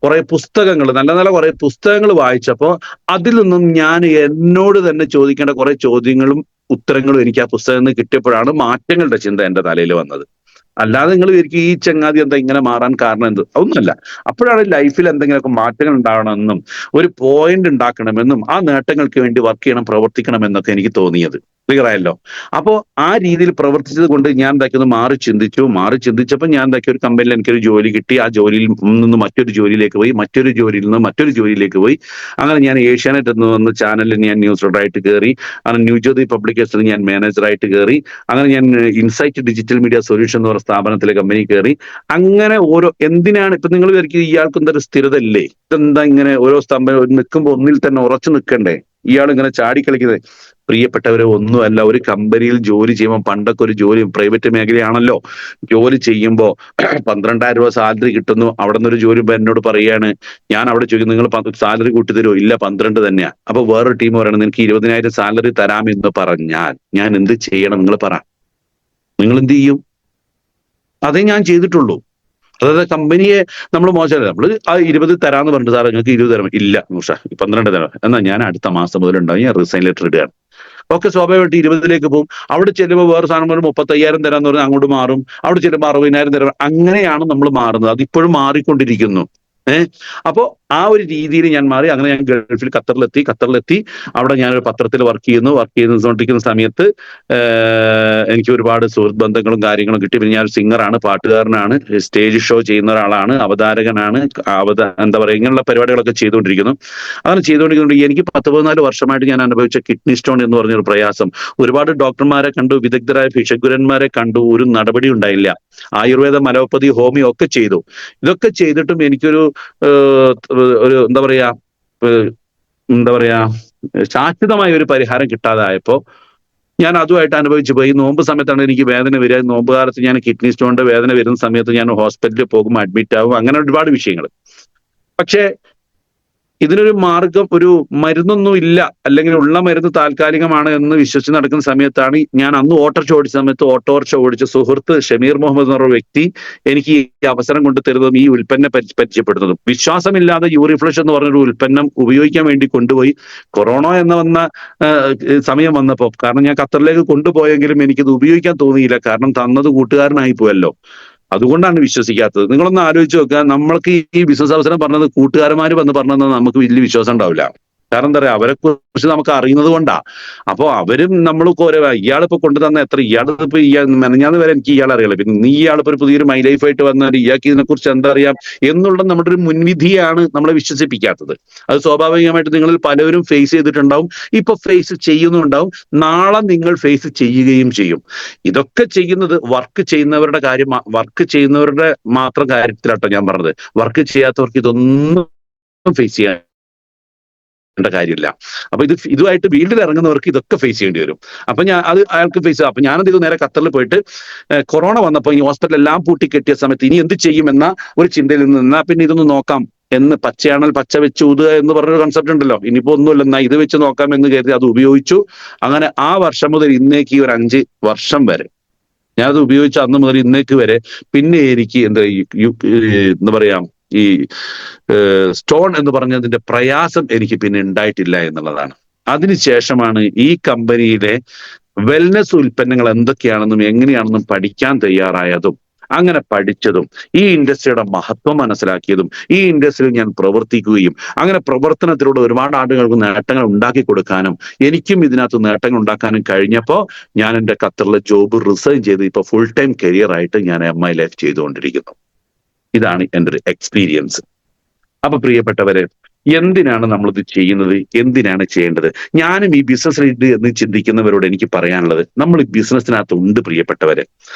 കുറെ പുസ്തകങ്ങൾ, നല്ല നല്ല കുറെ പുസ്തകങ്ങൾ വായിച്ചപ്പോ അതിൽ നിന്നും ഞാൻ എന്നോട് തന്നെ ചോദിക്കേണ്ട കുറെ ചോദ്യങ്ങളും ഉത്തരങ്ങളും എനിക്ക് ആ പുസ്തകത്തിൽ നിന്ന് കിട്ടിയപ്പോഴാണ് മാറ്റങ്ങളുടെ ചിന്ത എന്റെ തലയിൽ വന്നത്. അല്ലാതെ നിങ്ങൾ വിചാരിക്കും ഈ ചങ്ങാതി എന്താ ഇങ്ങനെ മാറാൻ കാരണം എന്ത്? ഒന്നുമല്ല. അപ്പോഴാണ് ലൈഫിൽ എന്തെങ്കിലുമൊക്കെ മാറ്റങ്ങൾ ഉണ്ടാവണമെന്നും ഒരു പോയിന്റ് ഉണ്ടാക്കണമെന്നും ആ നേട്ടങ്ങൾക്ക് വേണ്ടി വർക്ക് ചെയ്യണം, പ്രവർത്തിക്കണം എന്നൊക്കെ എനിക്ക് തോന്നിയത്. ക്ലിയർ ആയല്ലോ? അപ്പോ ആ രീതിയിൽ പ്രവർത്തിച്ചത് കൊണ്ട് ഞാൻ എന്താക്കിയത്, മാറി ചിന്തിച്ചപ്പോൾ ഞാൻ എന്താക്കിയ ഒരു കമ്പനിയിൽ എനിക്കൊരു ജോലി കിട്ടി. ആ ജോലിയിൽ നിന്ന് മറ്റൊരു ജോലിയിലേക്ക് പോയി, മറ്റൊരു ജോലിയിൽ നിന്ന് മറ്റൊരു ജോലിയിലേക്ക് പോയി. അങ്ങനെ ഞാൻ ഏഷ്യാനെറ്റ് എന്ന് വന്ന ചാനലിൽ ഞാൻ ന്യൂസ് റീഡറായിട്ട് കയറി. അങ്ങനെ ന്യൂജ്യോതി പബ്ലിക്കേഷനിൽ ഞാൻ മാനേജറായിട്ട് കയറി. അങ്ങനെ ഞാൻ ഇൻസൈറ്റ് ഡിജിറ്റൽ മീഡിയ സൊല്യൂഷൻ എന്ന് പറഞ്ഞ സ്ഥാപനത്തിലെ കമ്പനി കയറി. അങ്ങനെ എന്തിനാണ് ഇപ്പൊ നിങ്ങൾ വിചാരിക്കും ഇയാൾക്ക് എന്തൊരു സ്ഥിരത ഇല്ലേ, ഇതെന്താ ഇങ്ങനെ ഓരോ സ്ഥാപനം നിൽക്കുമ്പോൾ ഒന്നിൽ തന്നെ ഉറച്ചു നിൽക്കണ്ടേ, ഇയാൾ ഇങ്ങനെ ചാടിക്കളിക്കുന്നത്? പ്രിയപ്പെട്ടവരെ, ഒന്നുമല്ല. ഒരു കമ്പനിയിൽ ജോലി ചെയ്യുമ്പോൾ, പണ്ടൊക്കെ ഒരു ജോലി പ്രൈവറ്റ് മേഖലയാണല്ലോ, ജോലി ചെയ്യുമ്പോൾ 12,000 രൂപ സാലറി കിട്ടുന്നു. അവിടെ നിന്നൊരു ജോലി എന്നോട് പറയാണ്, ഞാൻ അവിടെ ചോദിക്കും നിങ്ങൾ സാലറി കൂട്ടി തരുമോ? ഇല്ല, 12 തന്നെയാ. അപ്പൊ വേറൊരു ടീം പറയണം നിനക്ക് 20,000 സാലറി തരാമെന്ന് പറഞ്ഞാൽ ഞാൻ എന്ത് ചെയ്യണം? നിങ്ങൾ പറ, നിങ്ങൾ എന്ത് ചെയ്യും? അതേ ഞാൻ ചെയ്തിട്ടുള്ളൂ. അതായത് കമ്പനിയെ നമ്മൾ മോശമല്ല, നമ്മൾ ആ 20 തരാന്ന് പറഞ്ഞിട്ട് സാറേ നിങ്ങൾക്ക് 20 തരാം. ഇല്ല നൂഷ, 12 തരാം. എന്നാൽ ഞാൻ അടുത്ത മാസം മുതൽ ഉണ്ടാവും, ഞാൻ റിസൈൻ ലെറ്റർ ഇടുകയാണ്. ഓക്കെ, സ്വാഭാവികമായിട്ട് 20ലേക്ക് പോകും. അവിടെ ചെല്ലുമ്പോൾ വേറെ സാധനം പറഞ്ഞാൽ 35,000 തരാന്ന് പറഞ്ഞാൽ അങ്ങോട്ട് മാറും. അവിടെ ചെല്ലുമ്പോൾ 60,000 തരാം. അങ്ങനെയാണ് നമ്മൾ മാറുന്നത്. അതിപ്പോഴും മാറിക്കൊണ്ടിരിക്കുന്നു. അപ്പോ ആ ഒരു രീതിയിൽ ഞാൻ മാറി. അങ്ങനെ ഞാൻ ഗൾഫിൽ ഖത്തറിലെത്തി. അവിടെ ഞാനൊരു പത്രത്തിൽ വർക്ക് ചെയ്തുകൊണ്ടിരിക്കുന്ന സമയത്ത് എനിക്ക് ഒരുപാട് സുഹൃത്ത് ബന്ധങ്ങളും കാര്യങ്ങളും കിട്ടി. പിന്നെ ഞാൻ സിംഗറാണ്, പാട്ടുകാരനാണ്, സ്റ്റേജ് ഷോ ചെയ്യുന്ന ഒരാളാണ്, അവതാരകനാണ്, എന്താ പറയുക, ഇങ്ങനെയുള്ള പരിപാടികളൊക്കെ ചെയ്തുകൊണ്ടിരിക്കുന്നു. അങ്ങനെ ചെയ്തുകൊണ്ടിരിക്കുന്നുണ്ട്. എനിക്ക് 10-14 വർഷമായിട്ട് ഞാൻ അനുഭവിച്ച കിഡ്നി സ്റ്റോൺ എന്ന് പറഞ്ഞൊരു പ്രയാസം. ഒരുപാട് ഡോക്ടർമാരെ കണ്ടു, വിദഗ്ധരായ ഭിഷഗ്വരന്മാരെ കണ്ടു, ഒരു നടപടി ഉണ്ടായില്ല. ആയുർവേദം, അലോപ്പതി, ഹോമിയോ ഒക്കെ ചെയ്തു. ഇതൊക്കെ ചെയ്തിട്ടും എനിക്കൊരു എന്താ പറയാ ശാശ്വതമായ ഒരു പരിഹാരം കിട്ടാതായപ്പോ ഞാൻ അതുമായിട്ട് അനുഭവിച്ചു പോയി. നോമ്പ് സമയത്താണ് എനിക്ക് വേദന വരിക. നോമ്പ് കാലത്ത് ഞാൻ കിഡ്നി സ്റ്റോണിന്റെ വേദന വരുന്ന സമയത്ത് ഞാൻ ഹോസ്പിറ്റലിൽ പോകും, അഡ്മിറ്റ് ആവും, അങ്ങനെ ഒരുപാട് വിഷയങ്ങൾ. പക്ഷേ ഇതിനൊരു മാർഗം, ഒരു മരുന്നൊന്നും ഇല്ല, അല്ലെങ്കിൽ ഉള്ള മരുന്ന് താൽക്കാലികമാണ് എന്ന് വിശ്വസിച്ച് നടക്കുന്ന സമയത്താണ് ഞാൻ അന്ന് ഓട്ടോറിക്ഷ ഓടിച്ച സുഹൃത്ത് ഷമീർ മുഹമ്മദ് എന്ന് പറഞ്ഞ വ്യക്തി എനിക്ക് ഈ അവസരം കൊണ്ട് തരുന്നതും ഈ ഉൽപ്പന്നം പരിചയപ്പെടുന്നതും. വിശ്വാസമില്ലാതെ യൂറിഫ്ലഷ് എന്ന് പറഞ്ഞൊരു ഉൽപ്പന്നം ഉപയോഗിക്കാൻ വേണ്ടി കൊണ്ടുപോയി. കൊറോണ വന്ന സമയം വന്നപ്പോൾ, കാരണം ഞാൻ ഖത്തറിലേക്ക് കൊണ്ടുപോയെങ്കിലും എനിക്കിത് ഉപയോഗിക്കാൻ തോന്നിയില്ല. കാരണം തന്നത് കൂട്ടുകാരനായി പോയല്ലോ. അതുകൊണ്ടാണ് വിശ്വസിക്കാത്തത്. നിങ്ങളൊന്ന് ആലോചിച്ച് നോക്കുക, നമ്മൾക്ക് ഈ ബിസിനസ് അവസരം പറഞ്ഞത് കൂട്ടുകാരന്മാര് വന്ന് പറഞ്ഞത് നമുക്ക് വലിയ വിശ്വാസം ഉണ്ടാവില്ല. കാരണം എന്താ പറയാ, അവരെ കുറിച്ച് നമുക്ക് അറിയുന്നത് കൊണ്ടാ. അപ്പൊ അവരും നമ്മൾക്ക് ഓരോ ഇയാളിപ്പോ കൊണ്ടുതന്ന എത്ര, ഇയാളിപ്പോ മെനഞ്ഞാന്ന് വരെ എനിക്ക് ഇയാൾ അറിയില്ല, പിന്നെ നീ ഇയാളിപ്പോ ഒരു പുതിയൊരു മൈ ലൈഫായിട്ട് വന്നാൽ ഇയാൾക്ക് ഇതിനെ കുറിച്ച് എന്താ അറിയാം എന്നുള്ള നമ്മുടെ ഒരു മുൻവിധിയാണ് നമ്മളെ വിശ്വസിപ്പിക്കാത്തത്. അത് സ്വാഭാവികമായിട്ട് നിങ്ങളിൽ പലരും ഫേസ് ചെയ്തിട്ടുണ്ടാവും, ഇപ്പൊ ഫേസ് ചെയ്യുന്നുണ്ടാവും, നാളെ നിങ്ങൾ ഫേസ് ചെയ്യുകയും ചെയ്യും. ഇതൊക്കെ ചെയ്യുന്നത് വർക്ക് ചെയ്യുന്നവരുടെ കാര്യം, വർക്ക് ചെയ്യുന്നവരുടെ മാത്രം കാര്യത്തിലാട്ടോ ഞാൻ പറഞ്ഞത്. വർക്ക് ചെയ്യാത്തവർക്ക് ഇതൊന്നും ഫേസ് ചെയ്യാൻ കാര്യമില്ല. അപ്പൊ ഇതുമായിട്ട് ഫീൽഡിൽ ഇറങ്ങുന്നവർക്ക് ഇതൊക്കെ ഫേസ് ചെയ്യേണ്ടി വരും. അപ്പൊ അത് അയാൾക്ക് ഫേസ്, അപ്പൊ ഞാനത് ഇത് നേരെ ഖത്തറിൽ പോയിട്ട് കൊറോണ വന്നപ്പോൾ ഈ ഹോസ്പിറ്റൽ എല്ലാം പൂട്ടിക്കെട്ടിയ സമയത്ത് ഇനി എന്ത് ചെയ്യുമെന്ന ഒരു ചിന്തയിൽ നിന്നാ പിന്നെ ഇതൊന്ന് നോക്കാം എന്ന്, പച്ചയാണൽ പച്ച വെച്ച് ഊതുക എന്ന് പറഞ്ഞൊരു കൺസെപ്റ്റ് ഉണ്ടല്ലോ, ഇനിയിപ്പോ ഒന്നുമില്ല എന്നാ ഇത് വെച്ച് നോക്കാം എന്ന് കരുതി അത് ഉപയോഗിച്ചു. അങ്ങനെ ആ വർഷം മുതൽ ഇന്നേക്ക് ഈ ഒരു 5 വർഷം വരെ ഞാനത് ഉപയോഗിച്ച അന്ന് മുതൽ ഇന്നേക്ക് വരെ പിന്നെ എനിക്ക് എന്താ പറയാ, ഈ സ്റ്റോൺ എന്ന് പറഞ്ഞതിന്റെ പ്രയാസം എനിക്ക് പിന്നെ ഉണ്ടായിട്ടില്ല എന്നുള്ളതാണ്. അതിനുശേഷമാണ് ഈ കമ്പനിയിലെ വെൽനസ് ഉൽപ്പന്നങ്ങൾ എന്തൊക്കെയാണെന്നും എങ്ങനെയാണെന്നും പഠിക്കാൻ തയ്യാറായതും, അങ്ങനെ പഠിച്ചതും, ഈ ഇൻഡസ്ട്രിയുടെ മഹത്വം മനസ്സിലാക്കിയതും, ഈ ഇൻഡസ്ട്രിയിൽ ഞാൻ പ്രവർത്തിക്കുകയും അങ്ങനെ പ്രവർത്തനത്തിലൂടെ ഒരുപാട് ആളുകൾക്ക് നേട്ടങ്ങൾ ഉണ്ടാക്കി കൊടുക്കാനും എനിക്കും ഇതിനകത്ത് നേട്ടങ്ങൾ ഉണ്ടാക്കാനും കഴിഞ്ഞപ്പോൾ ഞാൻ എൻ്റെ ഖത്തറിലെ ജോബ് റിസൈൻ ചെയ്ത് ഇപ്പൊ ഫുൾ ടൈം കരിയർ ആയിട്ട് ഞാൻ MI ലൈഫ് ചെയ്തുകൊണ്ടിരിക്കുന്നു. ഇതാണ് എൻ്റെ ഒരു എക്സ്പീരിയൻസ്. അപ്പൊ പ്രിയപ്പെട്ടവരെ, എന്തിനാണ് നമ്മളിത് ചെയ്യുന്നത്, എന്തിനാണ് ചെയ്യേണ്ടത്? ഞാനും ഈ ബിസിനസ് ലീഡ് എന്ന് ചിന്തിക്കുന്നവരോട് എനിക്ക് പറയാനുള്ളത്, നമ്മൾ ഈ ബിസിനസ്സിനകത്ത് ഉണ്ട് പ്രിയപ്പെട്ടവരെ,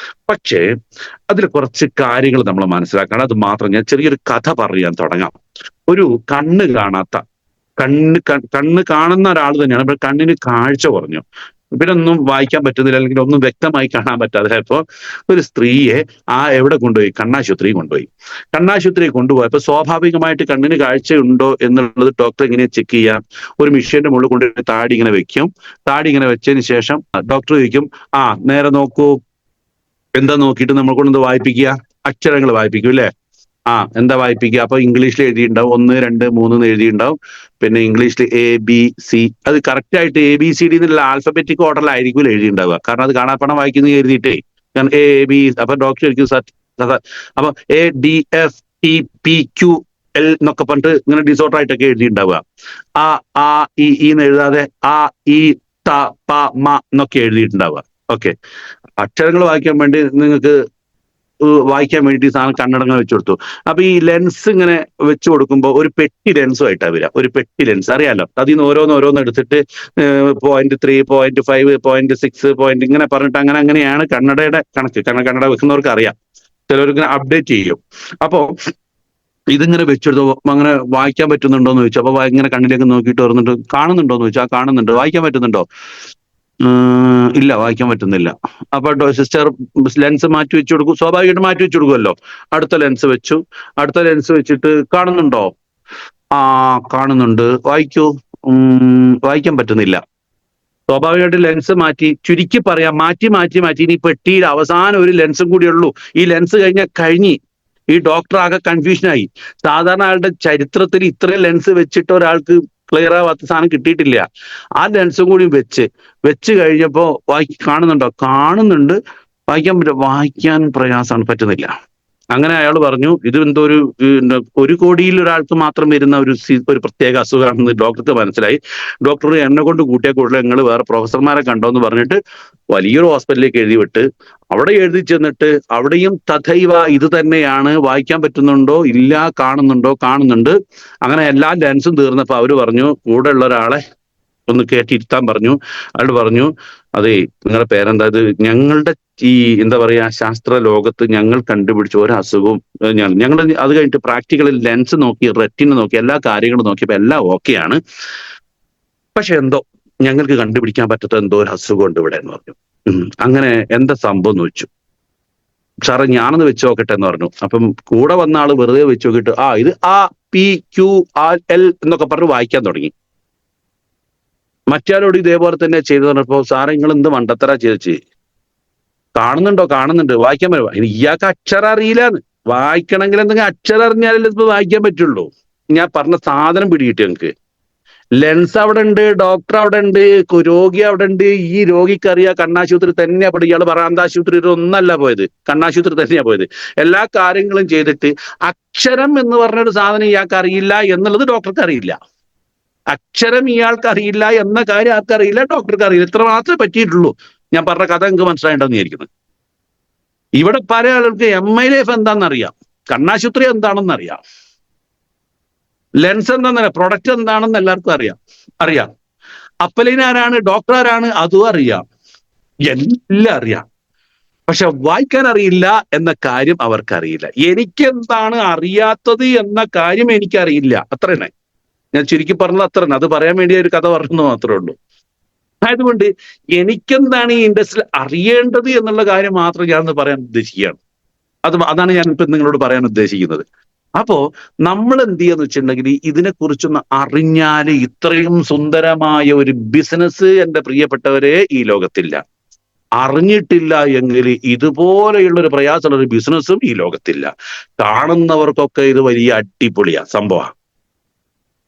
പക്ഷേ അതിൽ കുറച്ച് കാര്യങ്ങൾ നമ്മൾ മനസ്സിലാക്കണം. അത് മാത്രം ഞാൻ ചെറിയൊരു കഥ പറയാൻ തുടങ്ങാം. ഒരു കണ്ണ് കാണുന്ന ഒരാൾ തന്നെയാണ്, പക്ഷെ കണ്ണിന് കാഴ്ച കുറഞ്ഞു, പിന്നെ ഒന്നും വായിക്കാൻ പറ്റുന്നില്ല, അല്ലെങ്കിൽ ഒന്നും വ്യക്തമായി കാണാൻ പറ്റാതെ ഇപ്പോ ഒരു സ്ത്രീയെ എവിടെ കൊണ്ടുപോയി, കണ്ണാശുപത്രി കൊണ്ടുപോയി. കണ്ണാശുപത്രി കൊണ്ടുപോയപ്പോ സ്വാഭാവികമായിട്ട് കണ്ണിന് കാഴ്ചയുണ്ടോ എന്നുള്ളത് ഡോക്ടർ എങ്ങനെ ചെക്ക് ചെയ്യാം? ഒരു മെഷീന്റെ മുകളിൽ കൊണ്ടുപോയി താടി ഇങ്ങനെ വെക്കും. താടി ഇങ്ങനെ വെച്ചതിന് ശേഷം ഡോക്ടർ ചോദിക്കും, നേരെ നോക്കൂ. എന്താ നോക്കിയിട്ട് നമ്മൾ കൊണ്ടു വായിപ്പിക്കുക? അക്ഷരങ്ങൾ വായിപ്പിക്കും അല്ലെ? എന്താ വായിപ്പിക്കുക? അപ്പൊ ഇംഗ്ലീഷിൽ എഴുതിയിട്ടുണ്ടാവും 1 2 3 എന്ന് എഴുതിയിട്ടുണ്ടാവും. പിന്നെ ഇംഗ്ലീഷിൽ ABC, അത് കറക്റ്റ് ആയിട്ട് ABCD എന്നുള്ള ആൽഫബറ്റിക് ഓർഡറിലായിരിക്കും എഴുതിയിട്ടുണ്ടാവുക, കാരണം അത് കാണാപ്പണം വായിക്കുന്നത് എഴുതിയിട്ടേ. AB, അപ്പൊ ഡോക്ടർ ആയിരിക്കും അപ്പൊ ADFTPQL എന്നൊക്കെ പറഞ്ഞിട്ട് ഇങ്ങനെ ഡിസോർഡർ ആയിട്ടൊക്കെ എഴുതിയിട്ടുണ്ടാവുക. എന്ന് എഴുതാതെ ഈ എന്നൊക്കെ എഴുതിയിട്ടുണ്ടാവുക. ഓക്കെ, അക്ഷരങ്ങൾ വായിക്കാൻ വേണ്ടി നിങ്ങൾക്ക് വായിക്കാൻ വേണ്ടി സാധനം കണ്ണടങ്ങൾ വെച്ചു കൊടുത്തു. അപ്പൊ ഈ ലെൻസ് ഇങ്ങനെ വെച്ചു കൊടുക്കുമ്പോൾ ഒരു പെട്ടി ലെൻസുമായിട്ടാണ് വരിക. ഒരു പെട്ടി ലെൻസ് അറിയാലോ, അതിൽ നിന്ന് ഓരോന്ന് എടുത്തിട്ട് 0.3 0.5 0.6 പോയിന്റ് ഇങ്ങനെ പറഞ്ഞിട്ട് അങ്ങനെയാണ് കണ്ണടയുടെ കണക്ക്. കണ്ണട വെക്കുന്നവർക്ക് അറിയാം, ചിലവർക്ക് അപ്ഡേറ്റ് ചെയ്യും. അപ്പോ ഇതിങ്ങനെ വെച്ചെടുത്തു, അങ്ങനെ വായിക്കാൻ പറ്റുന്നുണ്ടോ എന്ന് ചോദിച്ചു. അപ്പൊ ഇങ്ങനെ കണ്ണിലേക്ക് നോക്കിയിട്ട് പറഞ്ഞിട്ട് കാണുന്നുണ്ടോ എന്ന് ചോദിച്ചാൽ കാണുന്നുണ്ട്. വായിക്കാൻ പറ്റുന്നുണ്ടോ? ഇല്ല, വായിക്കാൻ പറ്റുന്നില്ല. അപ്പൊ സിസ്റ്റർ ലെൻസ് മാറ്റി വെച്ചു കൊടുക്കും, സ്വാഭാവികമായിട്ട് മാറ്റി വെച്ചു കൊടുക്കുമല്ലോ. അടുത്ത ലെൻസ് വെച്ചു. അടുത്ത ലെൻസ് വെച്ചിട്ട് കാണുന്നുണ്ടോ? കാണുന്നുണ്ട്. വായിക്കൂ. വായിക്കാൻ പറ്റുന്നില്ല. സ്വാഭാവികമായിട്ട് ലെൻസ് മാറ്റി, ചുരുക്കി പറയാം, മാറ്റി ഇനി പെട്ടിയിൽ അവസാനം ഒരു ലെൻസും കൂടി ഉള്ളൂ. ഈ ലെൻസ് കഴിഞ്ഞ് ഈ ഡോക്ടർ ആകെ കൺഫ്യൂഷനായി. സാധാരണ ആളുടെ ചരിത്രത്തിൽ ഇത്രയും ലെൻസ് വെച്ചിട്ട് ഒരാൾക്ക് ക്ലിയർ ആവാത്ത സാധനം കിട്ടിയിട്ടില്ല. ആ ലെൻസും കൂടി വെച്ച് കഴിഞ്ഞപ്പോ കാണുന്നുണ്ടോ? കാണുന്നുണ്ട്. വായിക്കാൻ പ്രയാസമാണ്, പറ്റുന്നില്ല. അങ്ങനെ അയാൾ പറഞ്ഞു, ഇത് എന്തോ ഒരു കോടിയിൽ ഒരാൾക്ക് മാത്രം വരുന്ന ഒരു പ്രത്യേക അസുഖമാണെന്ന് ഡോക്ടർക്ക് മനസ്സിലായി. ഡോക്ടർ എന്നെ കൊണ്ട് കൂട്ടിയാൽ കൂടുതൽ നിങ്ങൾ വേറെ പ്രൊഫസർമാരെ കണ്ടോ എന്ന് പറഞ്ഞിട്ട് വലിയൊരു ഹോസ്പിറ്റലിലേക്ക് എഴുതി വിട്ട്, അവിടെ എഴുതി ചെന്നിട്ട് അവിടെയും തഥൈവ ഇത് തന്നെയാണ്. വായിക്കാൻ പറ്റുന്നുണ്ടോ? ഇല്ല. കാണുന്നുണ്ട്. അങ്ങനെ എല്ലാ ലെൻസും തീർന്നപ്പോ അവര് പറഞ്ഞു, കൂടെ ഉള്ള ഒരാളെ ഒന്ന് കയറ്റിയിരുത്താൻ പറഞ്ഞു. അയാൾ പറഞ്ഞു, അതെ, നിങ്ങളുടെ പേരെന്താ? ഇത് ഞങ്ങളുടെ ഈ എന്താ പറയാ ശാസ്ത്ര ലോകത്ത് ഞങ്ങൾ കണ്ടുപിടിച്ച ഒരു അസുഖവും ഞങ്ങൾ അത് കഴിഞ്ഞിട്ട് പ്രാക്ടിക്കലിൽ ലെൻസ് നോക്കി, റെറ്റിന നോക്കി, എല്ലാ കാര്യങ്ങളും നോക്കിയപ്പോ എല്ലാം ഓക്കെയാണ്. പക്ഷെ എന്തോ ഞങ്ങൾക്ക് കണ്ടുപിടിക്കാൻ പറ്റാത്ത എന്തോ ഒരു അസുഖം ഉണ്ട് ഇവിടെ എന്ന് പറഞ്ഞു. അങ്ങനെ എന്താ സംഭവം എന്ന് വെച്ചു. സാറേ ഞാനൊന്ന് വെച്ച് നോക്കട്ടെ എന്ന് പറഞ്ഞു. അപ്പം കൂടെ വന്ന ആള് വെറുതെ വെച്ച് നോക്കിയിട്ട് ഇത് APQRL എന്നൊക്കെ പറഞ്ഞ് വായിക്കാൻ തുടങ്ങി. മറ്റാരോട് ഇതേപോലെ തന്നെ ചെയ്തു പറഞ്ഞപ്പോ, സാറേ നിങ്ങൾ എന്ത് മണ്ടത്തരാ ചേച്ചി, കാണുന്നുണ്ട്, വായിക്കാൻ പറ്റും. ഇയാൾക്ക് അക്ഷരം അറിയില്ലാന്ന്. വായിക്കണമെങ്കിൽ എന്തെങ്കിലും അക്ഷരം അറിഞ്ഞാലല്ലേ ഇപ്പൊ വായിക്കാൻ പറ്റുള്ളൂ. ഞാൻ പറഞ്ഞ സാധനം പിടികിട്ടി ഞങ്ങൾക്ക്. ലെൻസ് അവിടെ ഉണ്ട്, ഡോക്ടർ അവിടെ ഉണ്ട്, രോഗി അവിടെ ഉണ്ട്. ഈ രോഗിക്ക് അറിയാം കണ്ണാശുപത്രി തന്നെയാ പോയത്. ഇയാൾ പ്രാന്താശുപത്രി ഒന്നല്ല പോയത്, കണ്ണാശുപത്രി തന്നെയാ പോയത്. എല്ലാ കാര്യങ്ങളും ചെയ്തിട്ട് അക്ഷരം എന്ന് പറഞ്ഞൊരു സാധനം ഇയാൾക്ക് അറിയില്ല എന്നുള്ളത് ഡോക്ടർക്ക് അറിയില്ല. അക്ഷരം ഇയാൾക്ക് അറിയില്ല എന്ന കാര്യം ആർക്കറിയില്ല, ഡോക്ടർക്ക് അറിയില്ല. ഇത്ര മാത്രമേ പറ്റിയിട്ടുള്ളൂ. ഞാൻ പറഞ്ഞ കഥ നിങ്ങൾക്ക് മനസ്സിലായിട്ടുണ്ടെന്ന് വിചാരിക്കുന്നു. ഇവിടെ പല ആളുകൾക്ക് MI എന്താണെന്നറിയാം, കണ്ണാശുപത്രി എന്താണെന്നറിയാം, ലെൻസ് എന്താണെന്നറിയാം, പ്രൊഡക്റ്റ് എന്താണെന്ന് എല്ലാവർക്കും അറിയാം. അപ്പലൈൻ ആരാണ്, ഡോക്ടർ ആരാണ്, അതും അറിയാം, എല്ലാം അറിയാം. പക്ഷെ വായിക്കാൻ അറിയില്ല എന്ന കാര്യം അവർക്കറിയില്ല. എനിക്കെന്താണ് അറിയാത്തത് എന്ന കാര്യം എനിക്കറിയില്ല. അത്ര തന്നെ. ഞാൻ ചുരുക്കി പറഞ്ഞത് അത്ര തന്നെ. അത് പറയാൻ വേണ്ടി ഒരു കഥ പറഞ്ഞെന്ന് മാത്രമേ ഉള്ളൂ. ആയതുകൊണ്ട് എനിക്കെന്താണ് ഈ ഇൻഡസ്ട്രിയിൽ അറിയേണ്ടത് എന്നുള്ള കാര്യം മാത്രം ഞാൻ പറയാൻ ഉദ്ദേശിക്കുകയാണ്. അതാണ് ഞാൻ ഇപ്പൊ നിങ്ങളോട് പറയാൻ ഉദ്ദേശിക്കുന്നത്. അപ്പോ നമ്മൾ എന്ത് ചെയ്യാന്ന് വെച്ചിട്ടുണ്ടെങ്കിൽ ഇതിനെക്കുറിച്ചൊന്ന് അറിഞ്ഞാല് ഇത്രയും സുന്ദരമായ ഒരു ബിസിനസ് എന്റെ പ്രിയപ്പെട്ടവരെ ഈ ലോകത്തില്ല. അറിഞ്ഞിട്ടില്ല എങ്കിൽ ഇതുപോലെയുള്ള ഒരു പ്രയാസമുള്ള ഒരു ബിസിനസ്സും ഈ ലോകത്തില്ല. കാണുന്നവർക്കൊക്കെ ഇത് വലിയ അടിപൊളിയാ സംഭവം.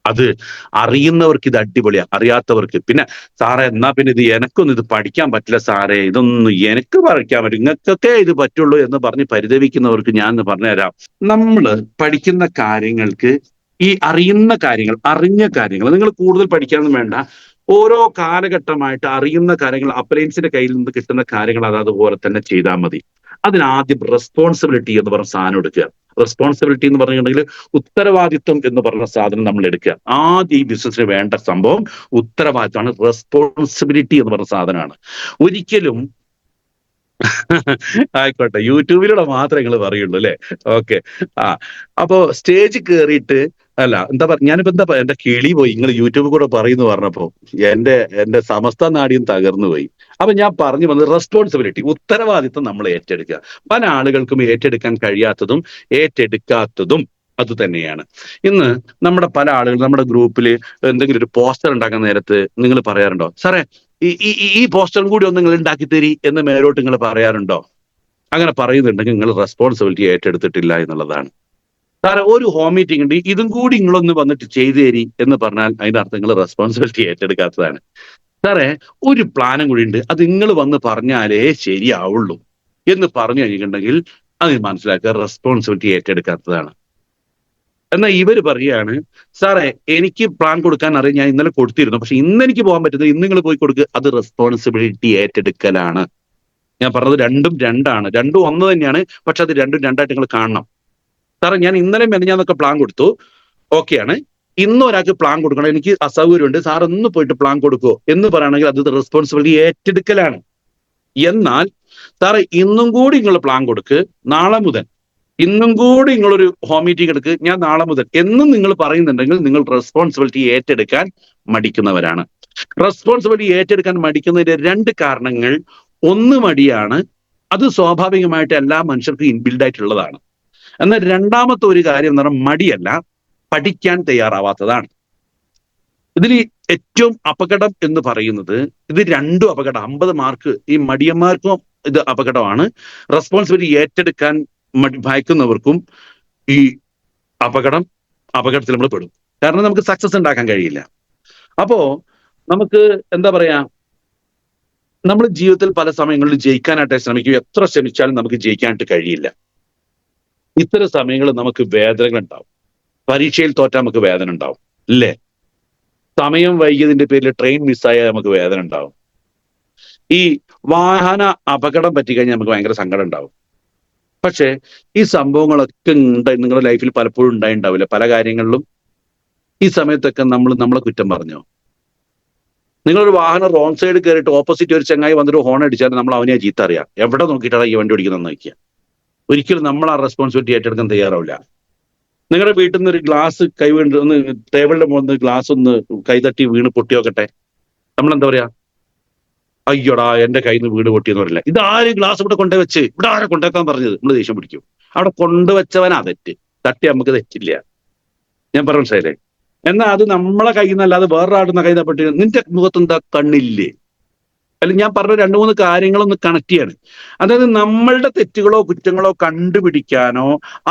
അത് അറിയുന്നവർക്ക് ഇത് അടിപൊളിയാ, അറിയാത്തവർക്ക് പിന്നെ സാറേ എന്നാ പിന്നെ ഇത് എനക്കൊന്നും ഇത് പഠിക്കാൻ പറ്റില്ല സാറേ, ഇതൊന്നും എനിക്ക് പഠിക്കാൻ പറ്റും, നിങ്ങൾക്കൊക്കെ ഇത് പറ്റുള്ളൂ എന്ന് പറഞ്ഞ് പരിതപിക്കുന്നവർക്ക് ഞാൻ പറഞ്ഞുതരാം. നമ്മൾ പഠിക്കുന്ന കാര്യങ്ങൾക്ക് ഈ അറിയുന്ന കാര്യങ്ങൾ, അറിഞ്ഞ കാര്യങ്ങൾ നിങ്ങൾ കൂടുതൽ പഠിക്കാനൊന്നും വേണ്ട. ഓരോ കാലഘട്ടമായിട്ട് അറിയുന്ന കാര്യങ്ങൾ, അപ്ലയൻസിന്റെ കയ്യിൽ നിന്ന് കിട്ടുന്ന കാര്യങ്ങൾ അതുപോലെ തന്നെ ചെയ്താൽ മതി. അതിനാദ്യം റെസ്പോൺസിബിലിറ്റി എന്ന് പറഞ്ഞ സാധനം എടുക്കുക. റെസ്പോൺസിബിലിറ്റി എന്ന് പറഞ്ഞിട്ടുണ്ടെങ്കിൽ ഉത്തരവാദിത്വം എന്ന് പറഞ്ഞ സാധനം നമ്മൾ എടുക്കുക. ആദ്യം ഈ ബിസിനസ്സിന് വേണ്ട സംഭവം ഉത്തരവാദിത്വമാണ്. റെസ്പോൺസിബിലിറ്റി എന്ന് പറഞ്ഞ സാധനമാണ്. ഒരിക്കലും ആയിക്കോട്ടെ, യൂട്യൂബിലൂടെ മാത്രമേ നിങ്ങൾ പറയുള്ളൂ അല്ലേ? ഓക്കെ. അപ്പോ സ്റ്റേജ് കയറിയിട്ട് എന്താ ഞാനിപ്പോ എന്റെ കിളി പോയി, നിങ്ങൾ യൂട്യൂബിൽ കൂടെ പറയുന്നു പറഞ്ഞപ്പോ എന്റെ സമസ്ത നാടിയും തകർന്നു പോയി. അപ്പൊ ഞാൻ പറഞ്ഞു വന്നത് റെസ്പോൺസിബിലിറ്റി, ഉത്തരവാദിത്വം നമ്മൾ ഏറ്റെടുക്കുക. പല ആളുകൾക്കും ഏറ്റെടുക്കാൻ കഴിയാത്തതും ഏറ്റെടുക്കാത്തതും അത് തന്നെയാണ്. ഇന്ന് നമ്മുടെ പല ആളുകൾ നമ്മുടെ ഗ്രൂപ്പിൽ എന്തെങ്കിലും ഒരു പോസ്റ്റർ ഉണ്ടാക്കുന്ന നേരത്ത് നിങ്ങൾ പറയാറുണ്ടോ, സാറേ ഈ പോസ്റ്ററും കൂടി ഒന്ന് നിങ്ങൾ ഉണ്ടാക്കി തരി എന്ന് മേലോട്ട് നിങ്ങൾ പറയാറുണ്ടോ? അങ്ങനെ പറയുന്നുണ്ടെങ്കിൽ നിങ്ങൾ റെസ്പോൺസിബിലിറ്റി ഏറ്റെടുത്തിട്ടില്ല എന്നുള്ളതാണ്. സാറേ ഒരു ഹോം മീറ്റിംഗ് ഉണ്ട്, ഇതും കൂടി നിങ്ങളൊന്ന് വന്നിട്ട് ചെയ്തു തരി എന്ന് പറഞ്ഞാൽ അതിന്റെ അർത്ഥം നിങ്ങൾ റെസ്പോൺസിബിലിറ്റി ഏറ്റെടുക്കാത്തതാണ്. സാറേ ഒരു പ്ലാനും കൂടി ഉണ്ട്, അത് നിങ്ങൾ വന്ന് പറഞ്ഞാലേ ശരിയാവുള്ളൂ എന്ന് പറഞ്ഞു കഴിഞ്ഞിട്ടുണ്ടെങ്കിൽ അത് മനസ്സിലാക്കുക റെസ്പോൺസിബിലിറ്റി ഏറ്റെടുക്കാത്തതാണ്. എന്നാൽ ഇവർ പറയുകയാണ്, സാറേ എനിക്ക് പ്ലാൻ കൊടുക്കാൻ അറിയാം, ഞാൻ ഇന്നലെ കൊടുത്തിരുന്നു, പക്ഷെ ഇന്ന് എനിക്ക് പോകാൻ പറ്റുന്നത്, ഇന്ന് നിങ്ങൾ പോയി കൊടുക്കുക. അത് റെസ്പോൺസിബിലിറ്റി ഏറ്റെടുക്കലാണ്. ഞാൻ പറഞ്ഞത് രണ്ടും രണ്ടാണ്, രണ്ടും ഒന്ന് തന്നെയാണ്, പക്ഷെ അത് രണ്ടും രണ്ടായിട്ട് നിങ്ങൾ കാണണം. സാറേ ഞാൻ ഇന്നലെ മെനഞ്ഞാന്നൊക്കെ പ്ലാൻ കൊടുത്തു, ഓക്കെയാണ്, ഇന്ന് ഒരാൾക്ക് പ്ലാൻ കൊടുക്കണം, എനിക്ക് അസൗകര്യമുണ്ട്, സാർ ഒന്ന് പോയിട്ട് പ്ലാൻ കൊടുക്കുമോ എന്ന് പറയുകയാണെങ്കിൽ അത് റെസ്പോൺസിബിലിറ്റി ഏറ്റെടുക്കലാണ്. എന്നാൽ സാറേ ഇന്നും കൂടി നിങ്ങൾ പ്ലാൻ കൊടുക്ക്, നാളെ മുതൽ ഇന്നും കൂടി നിങ്ങളൊരു ഹോം മീറ്റിംഗ് എടുക്ക്, ഞാൻ നാളെ മുതൽ എന്നും നിങ്ങൾ പറയുന്നുണ്ടെങ്കിൽ നിങ്ങൾ റെസ്പോൺസിബിലിറ്റി ഏറ്റെടുക്കാൻ മടിക്കുന്നവരാണ്. റെസ്പോൺസിബിലിറ്റി ഏറ്റെടുക്കാൻ മടിക്കുന്നതിന്റെ രണ്ട് കാരണങ്ങൾ, ഒന്ന് മടിയാണ്, അത് സ്വാഭാവികമായിട്ട് എല്ലാ മനുഷ്യർക്കും ഇൻബിൽഡ് ആയിട്ടുള്ളതാണ്. എന്നാൽ രണ്ടാമത്തെ ഒരു കാര്യം എന്ന് പറഞ്ഞാൽ മടിയല്ല, പഠിക്കാൻ തയ്യാറാവാത്തതാണ്. ഇതിൽ ഏറ്റവും അപകടം എന്ന് പറയുന്നത്, ഇത് രണ്ടും അപകടം. 50 മാർക്ക് ഈ മടിയന്മാർക്കും ഇത് അപകടമാണ്, റെസ്പോൺസിബിലിറ്റി ഏറ്റെടുക്കാൻ ഭയക്കുന്നവർക്കും ഈ അപകടത്തിൽ നമ്മൾ പെടും. കാരണം നമുക്ക് സക്സസ് ഉണ്ടാക്കാൻ കഴിയില്ല. അപ്പോ നമുക്ക് എന്താ പറയാ, നമ്മൾ ജീവിതത്തിൽ പല സമയങ്ങളിൽ ജയിക്കാനായിട്ട് ശ്രമിക്കും, എത്ര ശ്രമിച്ചാലും നമുക്ക് ജയിക്കാനായിട്ട് കഴിയില്ല. ഇത്തരം സമയങ്ങളിൽ നമുക്ക് വേദനകൾ ഉണ്ടാവും. പരീക്ഷയിൽ തോറ്റാൽ നമുക്ക് വേദന ഉണ്ടാവും അല്ലേ? സമയം വൈകിയതിന്റെ പേരിൽ ട്രെയിൻ മിസ്സായാൽ നമുക്ക് വേദന ഉണ്ടാവും. ഈ വാഹന അപകടം പറ്റിക്കഴിഞ്ഞാൽ നമുക്ക് ഭയങ്കര സങ്കടം ഉണ്ടാവും. പക്ഷെ ഈ സംഭവങ്ങളൊക്കെ നിങ്ങളുടെ ലൈഫിൽ പലപ്പോഴും ഉണ്ടായിണ്ടാവില്ല, പല കാര്യങ്ങളിലും. ഈ സമയത്തൊക്കെ നമ്മളെ കുറ്റം പറഞ്ഞോ? നിങ്ങളൊരു വാഹനം റോങ് സൈഡ് കയറിയിട്ട് ഓപ്പോസിറ്റ് ഒരു ചങ്ങായി വന്നിട്ട് ഹോൺ അടിച്ചാൽ നമ്മൾ അവനെ ചീത്ത അറിയാം, എവിടെ നോക്കിയിട്ടാണ് ഈ വണ്ടി ഓടിക്കുന്നത് നോക്കിയാൽ. ഒരിക്കലും നമ്മൾ ആ റെസ്പോൺസിബിലിറ്റി ഏറ്റെടുക്കാൻ തയ്യാറാവില്ല. നിങ്ങളുടെ വീട്ടിൽ നിന്ന് ഒരു ഗ്ലാസ് കൈ വീണ് ഒന്ന് ടേബിളിന്റെ മുകളിൽ ഗ്ലാസ് ഒന്ന് കൈതട്ടി വീണ് പൊട്ടിയോക്കട്ടെ, നമ്മളെന്താ പറയാ, അയ്യോടാ എന്റെ കയ്യിൽ നിന്ന് വീട് പൊട്ടിയെന്ന് പറയില്ല. ഇതാര് ഗ്ലാസ് ഇവിടെ കൊണ്ടുവച്ച്, ഇവിടെ ആരെ കൊണ്ടുവെക്കാൻ പറഞ്ഞത്, നമ്മൾ ദേഷ്യം പിടിക്കും. അവിടെ കൊണ്ടുവച്ചവനാ തെറ്റ്, തട്ടി നമുക്ക് തെറ്റില്ല. ഞാൻ പറഞ്ഞ മനസ്സിലായില്ലേ? എന്നാൽ അത് നമ്മളെ കയ്യിൽ നിന്നല്ലാതെ വേറൊരാടുന്ന കയ്യിൽ നിന്ന് പെട്ടി, നിന്റെ മുഖത്തെന്താ കണ്ണില്ലേ? അല്ലെങ്കിൽ ഞാൻ പറഞ്ഞ 2-3 കാര്യങ്ങളൊന്ന് കണക്ട് ചെയ്യാണ്. അതായത് നമ്മളുടെ തെറ്റുകളോ കുറ്റങ്ങളോ കണ്ടുപിടിക്കാനോ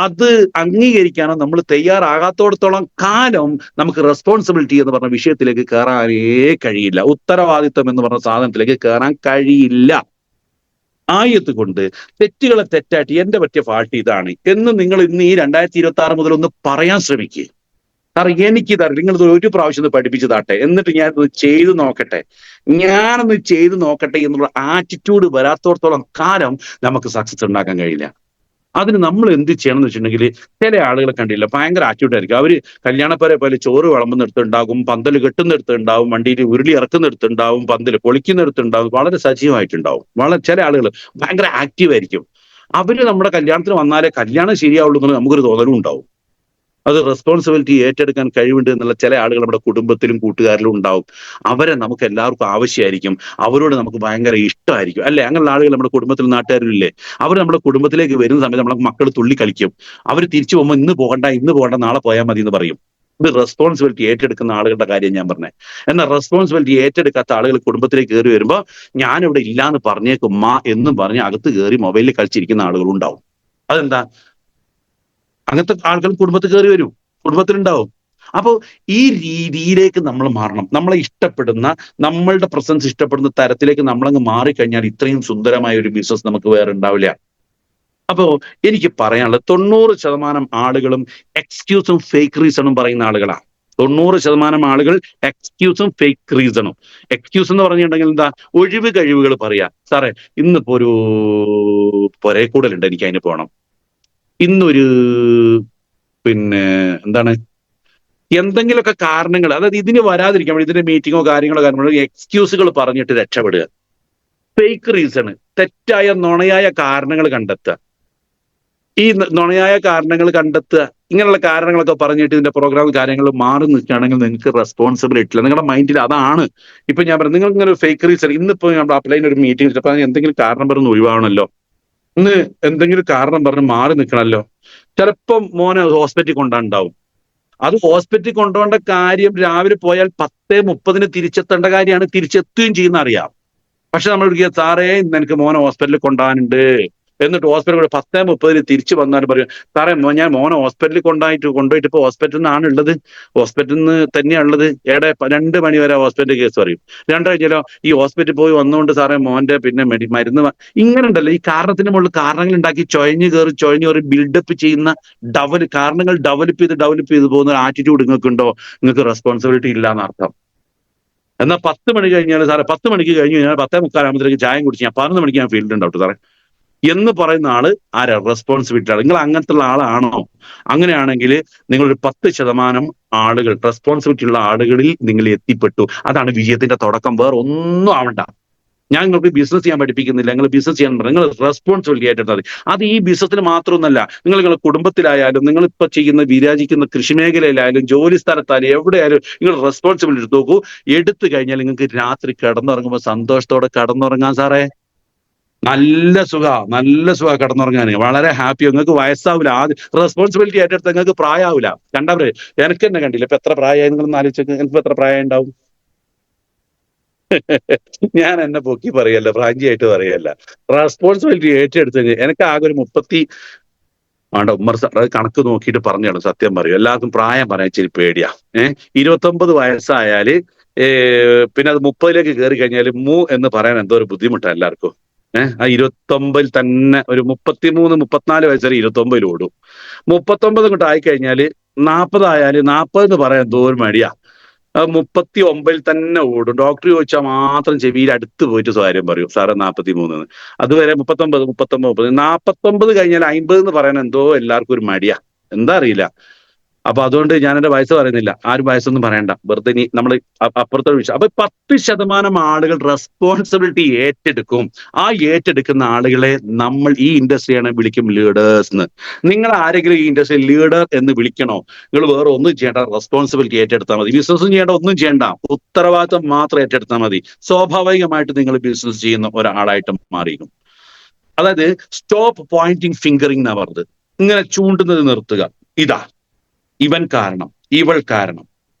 അത് അംഗീകരിക്കാനോ നമ്മൾ തയ്യാറാകാത്തോടത്തോളം കാലം നമുക്ക് റെസ്പോൺസിബിലിറ്റി എന്ന് പറഞ്ഞ വിഷയത്തിലേക്ക് കയറാനേ കഴിയില്ല. ഉത്തരവാദിത്വം എന്ന് പറഞ്ഞ സാധനത്തിലേക്ക് കയറാൻ കഴിയില്ല. ആയതുകൊണ്ട് തെറ്റുകളെ തെറ്റായിട്ട് എന്റെ പറ്റിയ ഫാൾട്ട് ഇതാണ് എന്ന് നിങ്ങൾ ഇന്ന് ഈ 2026 മുതൽ ഒന്ന് പറയാൻ ശ്രമിക്കുക. സാറേ എനിക്കിതറിയില്ല, നിങ്ങളിത് ഒരു പ്രാവശ്യം ഒന്ന് പഠിപ്പിച്ച് താട്ടെ, എന്നിട്ട് ഞാനത് ചെയ്തു നോക്കട്ടെ, ഞാനൊന്ന് ചെയ്തു നോക്കട്ടെ എന്നുള്ള ആറ്റിറ്റ്യൂഡ് വരാത്തോടത്തോളം കാലം നമുക്ക് സക്സസ് ഉണ്ടാക്കാൻ കഴിയില്ല. അതിന് നമ്മൾ എന്ത് ചെയ്യണം എന്ന് വെച്ചിട്ടുണ്ടെങ്കിൽ, ചില ആളുകളെ കണ്ടില്ല ഭയങ്കര ആറ്റിറ്റ്യൂഡ് ആയിരിക്കും. അവര് കല്യാണപ്പരെ പോലെ ചോറ് വിളമ്പുന്നിടത്തുണ്ടാകും, പന്തൽ കെട്ടുന്നിടത്തുണ്ടാവും, വണ്ടിയിൽ ഉരുളി ഇറക്കുന്നിടത്തുണ്ടാവും, പന്തൽ പൊളിക്കുന്നിടത്തുണ്ടാവും, വളരെ സജീവമായിട്ടുണ്ടാവും. വളരെ ചില ആളുകൾ ഭയങ്കര ആക്റ്റീവ് ആയിരിക്കും. അവര് നമ്മുടെ കല്യാണത്തിന് വന്നാലേ കല്യാണം ശരിയാവുള്ളൂ എന്ന് നമുക്കൊരു തോന്നലും ഉണ്ടാവും. അത് റെസ്പോൺസിബിലിറ്റി ഏറ്റെടുക്കാൻ കഴിവുണ്ട് എന്നുള്ള ചില ആളുകൾ നമ്മുടെ കുടുംബത്തിലും കൂട്ടുകാരിലും ഉണ്ടാവും. അവരെ നമുക്ക് എല്ലാവർക്കും ആവശ്യമായിരിക്കും. അവരോട് നമുക്ക് ഭയങ്കര ഇഷ്ടമായിരിക്കും, അല്ലെ? അങ്ങനെയുള്ള ആളുകൾ നമ്മുടെ കുടുംബത്തിലും നാട്ടുകാരിലും ഇല്ലേ? അവർ നമ്മുടെ കുടുംബത്തിലേക്ക് വരുന്ന സമയത്ത് നമ്മളെ മക്കൾ തുള്ളി കളിക്കും. അവർ തിരിച്ചു പോകുമ്പോൾ ഇന്ന് പോകണ്ട, ഇന്ന് പോകണ്ട, നാളെ പോയാൽ മതി എന്ന് പറയും. ഇത് റെസ്പോൺസിബിലിറ്റി ഏറ്റെടുക്കുന്ന ആളുകളുടെ കാര്യം ഞാൻ പറഞ്ഞത്. എന്നാൽ റെസ്പോൺസിബിലിറ്റി ഏറ്റെടുക്കാത്ത ആളുകൾ കുടുംബത്തിലേക്ക് കയറി വരുമ്പോൾ ഞാനിവിടെ ഇല്ലാന്ന് പറഞ്ഞേക്കും മാ എന്നും പറഞ്ഞ് അകത്ത് കയറി മൊബൈലിൽ കളിച്ചിരിക്കുന്ന ആളുകളുണ്ടാവും. അതെന്താ? അങ്ങനത്തെ ആളുകൾ കുടുംബത്തിൽ കയറി വരും, കുടുംബത്തിലുണ്ടാവും. അപ്പോ ഈ രീതിയിലേക്ക് നമ്മൾ മാറണം. നമ്മളെ ഇഷ്ടപ്പെടുന്ന, നമ്മളുടെ പ്രസൻസ് ഇഷ്ടപ്പെടുന്ന തരത്തിലേക്ക് നമ്മളങ്ങ് മാറിക്കഴിഞ്ഞാൽ ഇത്രയും സുന്ദരമായ ഒരു ബിസിനസ് നമുക്ക് വേറെ ഉണ്ടാവില്ല. അപ്പോ എനിക്ക് പറയാനുള്ളത് 90% ആളുകളും എക്സ്ക്യൂസും ഫേക്ക് റീസണും പറയുന്ന ആളുകളാണ്. 90% ആളുകൾ എക്സ്ക്യൂസും ഫേക്ക് റീസണും. എക്സ്ക്യൂസ് എന്ന് പറഞ്ഞിട്ടുണ്ടെങ്കിൽ എന്താ? ഒഴിവ് കഴിവുകൾ പറയാ. സാറേ ഇന്നിപ്പോ ഒരു പൊരേക്കൂടലുണ്ട്, എനിക്ക് അതിന് പോകണം. ഇന്നൊരു പിന്നെ എന്താണ്, എന്തെങ്കിലുമൊക്കെ കാരണങ്ങൾ, അതായത് ഇതിന് വരാതിരിക്കാൻ വേണ്ടി, ഇതിന്റെ മീറ്റിങ്ങോ കാര്യങ്ങളോ കാര്യങ്ങളോ എക്സ്ക്യൂസുകൾ പറഞ്ഞിട്ട് രക്ഷപ്പെടുക. ഫേക്ക് റീസൺ, തെറ്റായ നുണയായ കാരണങ്ങൾ കണ്ടെത്തുക. ഈ നുണയായ കാരണങ്ങൾ കണ്ടെത്തുക, ഇങ്ങനെയുള്ള കാരണങ്ങളൊക്കെ പറഞ്ഞിട്ട് ഇതിന്റെ പ്രോഗ്രാം കാര്യങ്ങൾ മാറി നിൽക്കുകയാണെങ്കിൽ നിങ്ങൾക്ക് റെസ്പോൺസിബിലിറ്റി ഇല്ല. നിങ്ങളുടെ മൈൻഡിൽ അതാണ്. ഇപ്പൊ ഞാൻ പറഞ്ഞു, നിങ്ങൾ ഇങ്ങനെ ഒരു ഫേക്ക് റീസൺ, ഇന്നിപ്പോ നമ്മുടെ അപ്ലൈൻ ഒരു മീറ്റിംഗ് വെച്ചപ്പോൾ എന്തെങ്കിലും കാരണം പറഞ്ഞ് ഒഴിവാകണമല്ലോ, ഇന്ന് എന്തെങ്കിലും കാരണം പറഞ്ഞ് മാറി നിൽക്കണമല്ലോ. ചിലപ്പം മോനെ ഹോസ്പിറ്റലിൽ കൊണ്ടുണ്ടാവും. അത് ഹോസ്പിറ്റലിൽ കൊണ്ടുപോകേണ്ട കാര്യം രാവിലെ പോയാൽ 10:30 തിരിച്ചെത്തേണ്ട കാര്യമാണ്, തിരിച്ചെത്തുകയും ചെയ്യുന്ന അറിയാം. പക്ഷെ നമ്മൾ വിളിക്കുക, സാറേ ഇന്ന് എനിക്ക് മോനെ ഹോസ്പിറ്റലിൽ കൊണ്ടുപോകാനുണ്ട്. എന്നിട്ട് ഹോസ്പിറ്റലിൽ 10:30 തിരിച്ചു വന്നാലും പറയും, സാറേ ഞാൻ മോനെ ഹോസ്പിറ്റലിൽ കൊണ്ടുപോയിട്ട് ഇപ്പൊ ഹോസ്പിറ്റലിൽ നിന്നാണ് ഉള്ളത്, ഹോസ്പിറ്റലിൽ നിന്ന് തന്നെയാണ് ഉള്ളത്. 2 മണി വരെ ഹോസ്പിറ്റൽ കേസ് പറയും. 2 കഴിഞ്ഞാലോ ഈ ഹോസ്പിറ്റലിൽ പോയി വന്നുകൊണ്ട് സാറേ മോന്റെ പിന്നെ മരുന്ന് ഇങ്ങനെ ഉണ്ടല്ലോ. ഈ കാരണത്തിന് മുകളിൽ കാരണങ്ങൾ ഉണ്ടാക്കി ചൊയഞ്ഞു കയറി ബിൽഡപ്പ് ചെയ്യുന്ന കാരണങ്ങൾ ഡെവലപ്പ് ചെയ്ത് പോകുന്ന ആറ്റിറ്റ്യൂഡ് നിങ്ങൾക്ക് ഉണ്ടോ? നിങ്ങൾക്ക് റെസ്പോൺസിബിലിറ്റി ഇല്ല എന്നർത്ഥം. എന്നാൽ 10 മണി കഴിഞ്ഞാൽ സാറേ 10 മണിക്ക് കഴിഞ്ഞ് കഴിഞ്ഞാൽ 10:45 ചായം കുടിച്ച് ഞാൻ 11 മണിക്ക് ഞാൻ ഫീൽഡ് ഉണ്ടാവും സാറേ എന്ന് പറയുന്ന ആള് ആരാ? റെസ്പോൺസിബിലിറ്റി ആണ്. നിങ്ങൾ അങ്ങനത്തെ ഉള്ള ആളാണോ? അങ്ങനെയാണെങ്കിൽ നിങ്ങളൊരു 10% ആളുകൾ, റെസ്പോൺസിബിലിറ്റി ഉള്ള ആളുകളിൽ നിങ്ങൾ എത്തിപ്പെട്ടു. അതാണ് വിജയത്തിന്റെ തുടക്കം. വേറെ ഒന്നും ആവണ്ട. ഞാൻ നിങ്ങൾക്ക് ബിസിനസ് ചെയ്യാൻ പഠിപ്പിക്കുന്നില്ല, നിങ്ങൾ ബിസിനസ് ചെയ്യാൻ നിങ്ങൾ റെസ്പോൺസിബിലിറ്റി ഏറ്റെടുത്താൽ മതി. അത് ഈ ബിസിനസ്സിന് മാത്രമൊന്നല്ല, നിങ്ങളുടെ കുടുംബത്തിലായാലും, നിങ്ങളിപ്പോൾ ചെയ്യുന്ന വിരാജിക്കുന്ന കൃഷി മേഖലയിലായാലും, ജോലി സ്ഥലത്തായാലും, എവിടെയായാലും നിങ്ങൾ റെസ്പോൺസിബിലിറ്റി എടുത്ത് നോക്കൂ. എടുത്തു കഴിഞ്ഞാൽ നിങ്ങൾക്ക് രാത്രി കിടന്നുറങ്ങുമ്പോൾ സന്തോഷത്തോടെ കിടന്നുറങ്ങാൻ സാറേ. നല്ല സുഖ കിടന്നുറങ്ങാൻ, വളരെ ഹാപ്പി. നിങ്ങൾക്ക് വയസ്സാവില്ല. ആദ്യം റെസ്പോൺസിബിലിറ്റി ഏറ്റെടുത്ത് നിങ്ങൾക്ക് പ്രായമാവില്ല. കണ്ടവര് എനിക്ക് തന്നെ കണ്ടില്ല. ഇപ്പൊ എത്ര പ്രായമായി നിങ്ങളൊന്ന് ആലോചിച്ച്, എനിക്ക് എത്ര പ്രായം ഉണ്ടാവും? ഞാൻ എന്നെ പൊക്കി പറയല്ല, ഫ്രാങ്കി ആയിട്ട് പറയല്ല. റെസ്പോൺസിബിലിറ്റി ഏറ്റെടുത്ത് എനിക്ക് ആകെ ഒരു 30 ഉമ്മർ സാർ അത് കണക്ക് നോക്കിയിട്ട് പറഞ്ഞാണ്, സത്യം പറയും. എല്ലാവർക്കും പ്രായം പറയാൻ ഇച്ചിരി പേടിയാ. 29 വയസ്സായാല് പിന്നെ അത് 30ലേക്ക് കയറി കഴിഞ്ഞാൽ എന്ന് പറയാൻ എന്തോ ഒരു ബുദ്ധിമുട്ടാണ് എല്ലാവർക്കും. ആ 29 തന്നെ ഒരു 33, 34 വയസ്സ് വരെ 29 ഓടും. 39 ഇങ്ങോട്ട് ആയിക്കഴിഞ്ഞാല് 40 ആയാല് 40 എന്ന് പറയാൻ എന്തോ ഒരു മടിയാ. 39 തന്നെ ഓടും. ഡോക്ടർ ചോദിച്ചാൽ മാത്രം ചെവിയിൽ അടുത്ത് പോയിട്ട് കാര്യം പറയും, സാറേ 43. അതുവരെ 39, 49 കഴിഞ്ഞാൽ 50 എന്ന് പറയാൻ എന്തോ എല്ലാവർക്കും ഒരു മടിയാ, എന്താ അറിയില്ല. അപ്പൊ അതുകൊണ്ട് ഞാൻ എന്റെ വയസ്സ് പറയുന്നില്ല, ആരും വയസ്സൊന്നും പറയണ്ട, വെറുതെ നീ നമ്മൾ അപ്പുറത്തെ വിഷയം. അപ്പൊ 10% ആളുകൾ റെസ്പോൺസിബിലിറ്റി ഏറ്റെടുക്കും. ആ ഏറ്റെടുക്കുന്ന ആളുകളെ നമ്മൾ ഈ ഇൻഡസ്ട്രിയാണ് വിളിക്കും ലീഡേഴ്സ് എന്ന്. നിങ്ങൾ ആരെങ്കിലും ഈ ഇൻഡസ്ട്രി ലീഡർ എന്ന് വിളിക്കണോ? നിങ്ങൾ വേറെ ഒന്നും ചെയ്യേണ്ട, റെസ്പോൺസിബിലിറ്റി ഏറ്റെടുത്താൽ മതി. ബിസിനസ്സും ചെയ്യേണ്ട, ഒന്നും ചെയ്യേണ്ട, ഉത്തരവാദിത്വം മാത്രം ഏറ്റെടുത്താൽ മതി. സ്വാഭാവികമായിട്ട് നിങ്ങൾ ബിസിനസ് ചെയ്യുന്ന ഒരാളായിട്ട് മാറിയിരിക്കും. അതായത് സ്റ്റോപ്പ് പോയിന്റിങ് ഫിംഗറിംഗ് എന്നാ പറഞ്ഞത്. ഇങ്ങനെ ചൂണ്ടുന്നത് നിർത്തുക. ഇവൻ കാരണം, ഇവൾ കാരണം,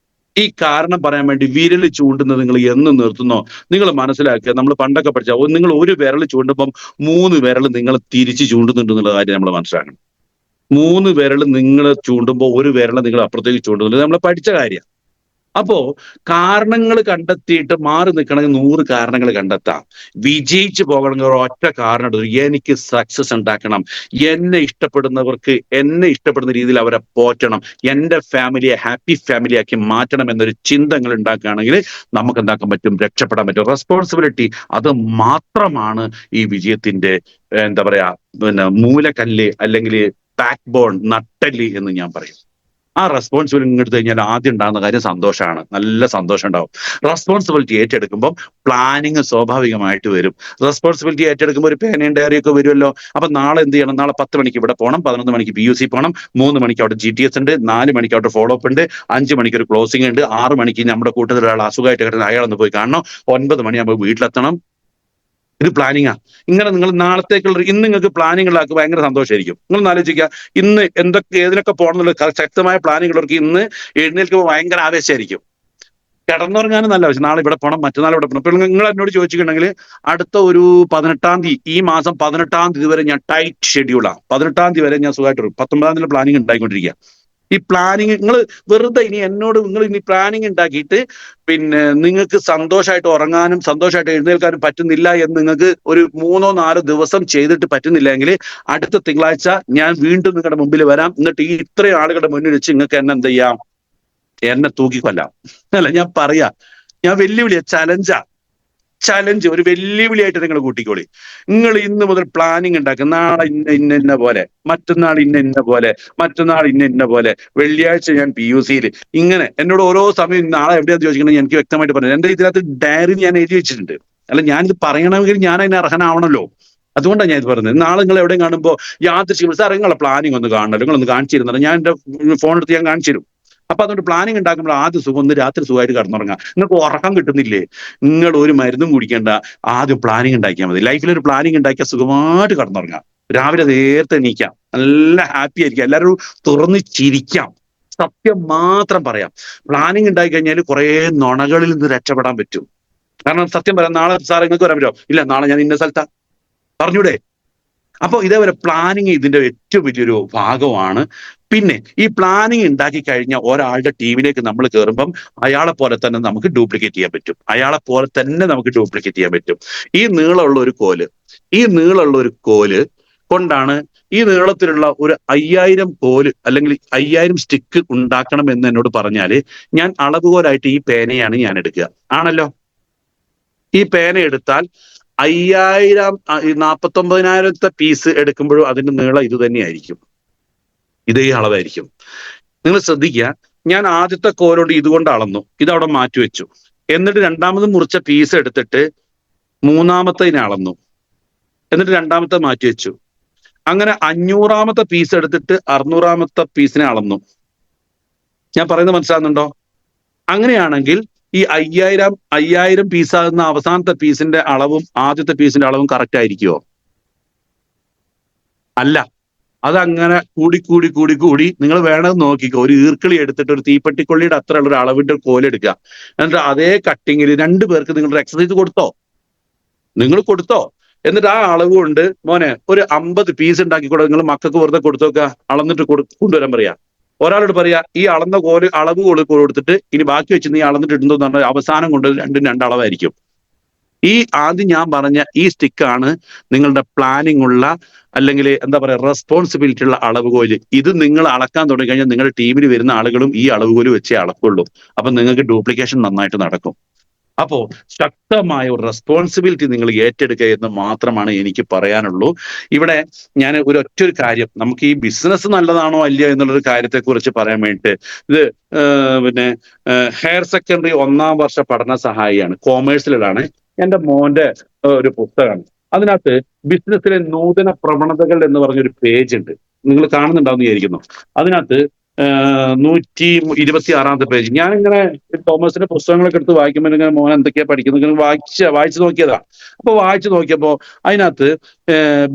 ഈ കാരണം പറയാൻ വേണ്ടി വിരൽ ചൂണ്ടുന്നത് നിങ്ങൾ എന്ന് നിർത്തുന്നോ? നിങ്ങൾ മനസ്സിലാക്കുക, നമ്മൾ പണ്ടൊക്കെ പഠിച്ച നിങ്ങൾ ഒരു വിരൽ ചൂണ്ടുമ്പം 3 വിരൽ നിങ്ങൾ തിരിച്ച് ചൂണ്ടുന്നുണ്ട് എന്നുള്ള കാര്യം നമ്മൾ മനസ്സിലാക്കണം. 3 വിരൽ നിങ്ങൾ ചൂണ്ടുമ്പോൾ 1 വിരൽ നിങ്ങൾ അപ്പുറത്തേക്ക് ചൂണ്ടുന്നുണ്ട്, നമ്മൾ പഠിച്ച കാര്യം. അപ്പോ കാരണങ്ങൾ കണ്ടെത്തിയിട്ട് മാറി നിൽക്കണമെങ്കിൽ 100 കാരണങ്ങൾ കണ്ടെത്താം. വിജയിച്ചു പോകണമെങ്കിൽ ഒരൊറ്റ കാരണം എടുത്തു. എനിക്ക് സക്സസ് ഉണ്ടാക്കണം, എന്നെ ഇഷ്ടപ്പെടുന്ന രീതിയിൽ അവരെ പോറ്റണം, എന്റെ ഫാമിലിയെ ഹാപ്പി ഫാമിലി ആക്കി മാറ്റണം എന്നൊരു ചിന്തകൾ ഉണ്ടാക്കുകയാണെങ്കിൽ നമുക്ക് എന്താക്കാൻ പറ്റും, രക്ഷപ്പെടാൻ പറ്റും. റെസ്പോൺസിബിലിറ്റി അത് മാത്രമാണ് ഈ വിജയത്തിന്റെ എന്താ പറയാ മൂലക്കല്ല്, അല്ലെങ്കിൽ ബാക്ക് ബോൺ, നട്ടെല്ല് എന്ന് ഞാൻ പറയും. ആ റെസ്പോൺസിബിലിറ്റി എടുത്തു കഴിഞ്ഞാൽ ആദ്യം ഉണ്ടാകുന്ന കാര്യം സന്തോഷമാണ്. നല്ല സന്തോഷം ഉണ്ടാവും. റെസ്പോൺസിബിലിറ്റി ഏറ്റെടുക്കുമ്പോൾ പ്ലാനിങ് സ്വാഭാവികമായിട്ട് വരും. റെസ്പോൺസിബിലിറ്റി ഏറ്റെടുക്കുമ്പോൾ ഒരു പേനയും ഡയറിയൊക്കെ വരുമല്ലോ. അപ്പൊ നാളെ എന്ത് ചെയ്യണം? നാളെ 10 മണിക്ക് ഇവിടെ പോകണം, 11 മണിക്ക് PUC പോകണം, 3 മണിക്ക് അവിടെ GTS ഉണ്ട്, 4 മണിക്ക് അവിടെ ഫോളോ അപ്പ് ഉണ്ട്, 5 മണിക്ക് ഒരു ക്ലോസിംഗ് ഉണ്ട്, 6 മണിക്ക് നമ്മുടെ കൂട്ടത്തിൽ ഒരാൾ അസുഖമായിട്ട് കിടന്ന് അയാളൊന്ന് പോയി കാണണം, 9 മണിയാകുമ്പോൾ വീട്ടിലെത്തണം. ഇത് പ്ലാനിങ്ങാ. ഇങ്ങനെ നിങ്ങൾ നാളത്തേക്കുള്ള ഇന്ന് നിങ്ങൾക്ക് പ്ലാനിങ്ങുകളാക്കി ഭയങ്കര സന്തോഷമായിരിക്കും. നിങ്ങൾ ആലോചിക്കുക, ഇന്ന് ഏതിനൊക്കെ പോകണം എന്നുള്ള ശക്തമായ പ്ലാനിങ്ങുള്ളവർക്ക് ഇന്ന് എഴുന്നേൽക്കുമ്പോൾ ഭയങ്കര ആവേശമായിരിക്കും. കിടന്നുറങ്ങാനും നല്ല ആവശ്യം. നാളെ ഇവിടെ പോകണം, മറ്റന്നാൾ ഇവിടെ പോകണം. ഇപ്പൊ നിങ്ങൾ എന്നോട് ചോദിച്ചിട്ടുണ്ടെങ്കിൽ അടുത്ത ഒരു 18-ാം തീയതി, ഈ മാസം 18-ാം തീയതി വരെ ഞാൻ ടൈറ്റ് ഷെഡ്യൂളാണ്. 18-ാം തീയതി വരെ ഞാൻ സുഖമായിട്ട് 19-ാം തീയതി പ്ലാനിങ് ഉണ്ടായിക്കൊണ്ടിരിക്കുക. ഈ പ്ലാനിങ് നിങ്ങൾ വെറുതെ നിങ്ങൾ ഇനി പ്ലാനിങ് ഉണ്ടാക്കിയിട്ട് പിന്നെ നിങ്ങൾക്ക് സന്തോഷമായിട്ട് ഉറങ്ങാനും സന്തോഷമായിട്ട് എഴുന്നേൽക്കാനും പറ്റുന്നില്ല എന്ന് നിങ്ങൾക്ക് ഒരു 3-4 ദിവസം ചെയ്തിട്ട് പറ്റുന്നില്ലെങ്കിൽ അടുത്ത തിങ്കളാഴ്ച ഞാൻ വീണ്ടും നിങ്ങളുടെ മുമ്പിൽ വരാം. എന്നിട്ട് ഈ ഇത്രയും ആളുകളുടെ മുന്നിൽ വെച്ച് നിങ്ങൾക്ക് എന്നെ എന്ത് ചെയ്യാം? എന്നെ തൂക്കിക്കൊല്ലാം. അല്ല, ഞാൻ വെല്ലുവിളിയാ, ചലഞ്ച് ഒരു വെല്ലുവിളിയായിട്ട് നിങ്ങൾ കൂട്ടിക്കോളി. നിങ്ങൾ ഇന്ന് മുതൽ പ്ലാനിങ് ഉണ്ടാക്കുക. നാളെ ഇന്ന പോലെ, മറ്റന്നാൾ ഇന്ന പോലെ, മറ്റന്നാൾ ഇന്ന പോലെ, വെള്ളിയാഴ്ച ഞാൻ PUCയിൽ. ഇങ്ങനെ എന്നോട് ഓരോ സമയം നാളെ എവിടെയാന്ന് ചോദിക്കണമെങ്കിൽ എനിക്ക് വ്യക്തമായിട്ട് പറഞ്ഞു. എന്റെ ഇതിനകത്ത് ഡയറി ഞാൻ എഴുതി വെച്ചിട്ടുണ്ട്. അല്ല, ഞാനിത് പറയണമെങ്കിൽ ഞാൻ അതിന് അർഹനാവണല്ലോ. അതുകൊണ്ടാണ് ഞാൻ ഇത് പറഞ്ഞത്. നാളെ നിങ്ങൾ എവിടെയും കാണുമ്പോൾ യാദൃശ്ചികം സാർ നിങ്ങളെ പ്ലാനിങ് ഒന്ന് കാണണല്ലോ, നിങ്ങളൊന്ന് കാണിച്ചു തരുന്നത്, ഞാൻ എന്റെ ഫോൺ എടുത്ത് ഞാൻ കാണിച്ചു തരും. അപ്പൊ അതുകൊണ്ട് പ്ലാനിങ് ഉണ്ടാക്കുമ്പോൾ ആദ്യം സുഖം ഒന്ന് രാത്രി സുഖമായിട്ട് കിടന്നുറങ്ങാം. നിങ്ങൾക്ക് ഉറക്കം കിട്ടുന്നില്ലേ? നിങ്ങൾ ഒരു മരുന്നും കുടിക്കേണ്ട, ആദ്യം പ്ലാനിങ് ഉണ്ടാക്കിയാൽ മതി. ലൈഫിൽ ഒരു പ്ലാനിങ് ഉണ്ടാക്കിയാൽ സുഖമായിട്ട് കിടന്നുറങ്ങാം. രാവിലെ നേരത്തെ എണീക്കാം, നല്ല ഹാപ്പി ആയിരിക്കാം, എല്ലാവരും തുറന്ന് ചിരിക്കാം, സത്യം മാത്രം പറയാം. പ്ലാനിങ് ഉണ്ടായി കഴിഞ്ഞാൽ കുറെ നുണകളിൽ നിന്ന് രക്ഷപ്പെടാൻ പറ്റും. കാരണം സത്യം പറയാം, നാളെ സാർ നിങ്ങൾക്ക് വരാൻ പറ്റുമോ? ഇല്ല, നാളെ ഞാൻ ഇന്ന സ്ഥലത്താ, പറഞ്ഞൂടെ? അപ്പൊ ഇതേപോലെ പ്ലാനിങ് ഇതിന്റെ ഏറ്റവും വലിയൊരു ഭാഗമാണ്. പിന്നെ ഈ പ്ലാനിങ് ഉണ്ടാക്കി കഴിഞ്ഞ ഒരാളുടെ ടീമിലേക്ക് നമ്മൾ കയറുമ്പം അയാളെ പോലെ തന്നെ നമുക്ക് ഡ്യൂപ്ലിക്കേറ്റ് ചെയ്യാൻ പറ്റും. ഈ നീളമുള്ള ഒരു കോല് കൊണ്ടാണ്, ഈ നീളത്തിലുള്ള ഒരു 5000 കോല് അല്ലെങ്കിൽ 5000 സ്റ്റിക്ക് ഉണ്ടാക്കണം എന്ന് എന്നോട് പറഞ്ഞാല് ഞാൻ അളവുകോലായിട്ട് ഈ പേനയാണ് ഞാൻ എടുക്കുക. ആണല്ലോ, ഈ പേന എടുത്താൽ 49,000ത്തെ പീസ് എടുക്കുമ്പോഴും അതിന്റെ നീളം ഇത് തന്നെയായിരിക്കും, ഇതേ അളവായിരിക്കും. നിങ്ങൾ ശ്രദ്ധിക്കുക, ഞാൻ ആദ്യത്തെ കോലോട് ഇതുകൊണ്ട് അളന്നു, ഇതവിടെ മാറ്റിവെച്ചു. എന്നിട്ട് രണ്ടാമത് മുറിച്ച പീസ് എടുത്തിട്ട് മൂന്നാമത്തതിനെ അളന്നു, എന്നിട്ട് രണ്ടാമത്തെ മാറ്റിവെച്ചു. അങ്ങനെ 500ാമത്തെ പീസ് എടുത്തിട്ട് 600ാമത്തെ പീസിനെ അളന്നു. ഞാൻ പറയുന്നത് മനസ്സിലാകുന്നുണ്ടോ? അങ്ങനെയാണെങ്കിൽ ഈ 5000 പീസാകുന്ന അവസാനത്തെ പീസിന്റെ അളവും ആദ്യത്തെ പീസിന്റെ അളവും കറക്റ്റ് ആയിരിക്കുമോ? അല്ല. അതങ്ങനെ കൂടി നിങ്ങൾ വേണമെന്ന് നോക്കിക്കോ. ഒരു ഈർക്കിളി എടുത്തിട്ട് ഒരു തീപ്പെട്ടിക്കൊള്ളിയുടെ അത്ര ഉള്ള ഒരു അളവിന്റെ കോലെടുക്കുക. എന്നിട്ട് അതേ കട്ടിങ്ങിൽ 2 പേർക്ക് നിങ്ങളുടെ എക്സസൈസ് കൊടുത്തോ. എന്നിട്ട് ആ അളവ് കൊണ്ട് മോനെ ഒരു 50 പീസ് ഉണ്ടാക്കിക്കൂടെ, നിങ്ങൾ മക്കൾക്ക് വെറുതെ കൊടുത്തു നോക്കുക, അളന്നിട്ട് കൊണ്ടുവരാൻ പറയാ. ഒരാളോട് പറയാ, ഈ അളവ് കൊടുത്തിട്ട് ഇനി ബാക്കി വെച്ച് നീ അളന്നിട്ട് ഇടുന്നതെന്ന് പറഞ്ഞാൽ അവസാനം കൊണ്ട് 2 അളവായിരിക്കും. ഈ ആദ്യം ഞാൻ പറഞ്ഞ ഈ സ്റ്റിക്കാണ് നിങ്ങളുടെ പ്ലാനിങ് ഉള്ള, അല്ലെങ്കിൽ എന്താ പറയുക, റെസ്പോൺസിബിലിറ്റി ഉള്ള അളവുകോല്. ഇത് നിങ്ങൾ അളക്കാൻ തുടങ്ങി കഴിഞ്ഞാൽ നിങ്ങളുടെ ടീമിൽ വരുന്ന ആളുകളും ഈ അളവുകോല് വെച്ചേ അളക്കുള്ളൂ. അപ്പൊ നിങ്ങൾക്ക് ഡ്യൂപ്ലിക്കേഷൻ നന്നായിട്ട് നടക്കും. അപ്പോ ശക്തമായ ഒരു റെസ്പോൺസിബിലിറ്റി നിങ്ങൾ ഏറ്റെടുക്കുക എന്ന് മാത്രമാണ് എനിക്ക് പറയാനുള്ളൂ. ഇവിടെ ഞാൻ ഒറ്റൊരു കാര്യം, നമുക്ക് ഈ ബിസിനസ് നല്ലതാണോ അല്ലയോ എന്നുള്ളൊരു കാര്യത്തെ കുറിച്ച് പറയാൻ വേണ്ടിയിട്ട്, ഇത് പിന്നെ ഹയർ സെക്കൻഡറി 1ാം വർഷ പഠന സഹായിയാണ്, കോമേഴ്സിലാണ്. എന്റെ മോന്റെ ഒരു പുസ്തകമാണ്. അതിനകത്ത് ബിസിനസ്സിലെ നൂതന പ്രവണതകൾ എന്ന് പറഞ്ഞൊരു പേജ് ഉണ്ട്, നിങ്ങൾ കാണുന്നുണ്ടാവുന്ന വിചാരിക്കുന്നു. അതിനകത്ത് 126ാമത്തെ പേജ്. ഞാനിങ്ങനെ തോമസിന്റെ പുസ്തകങ്ങളൊക്കെ എടുത്ത് വായിക്കുമ്പോൾ ഇങ്ങനെ മോൻ എന്തൊക്കെയാ പഠിക്കുന്നത് വായിച്ചു നോക്കിയതാ. അപ്പൊ വായിച്ചു നോക്കിയപ്പോ അതിനകത്ത്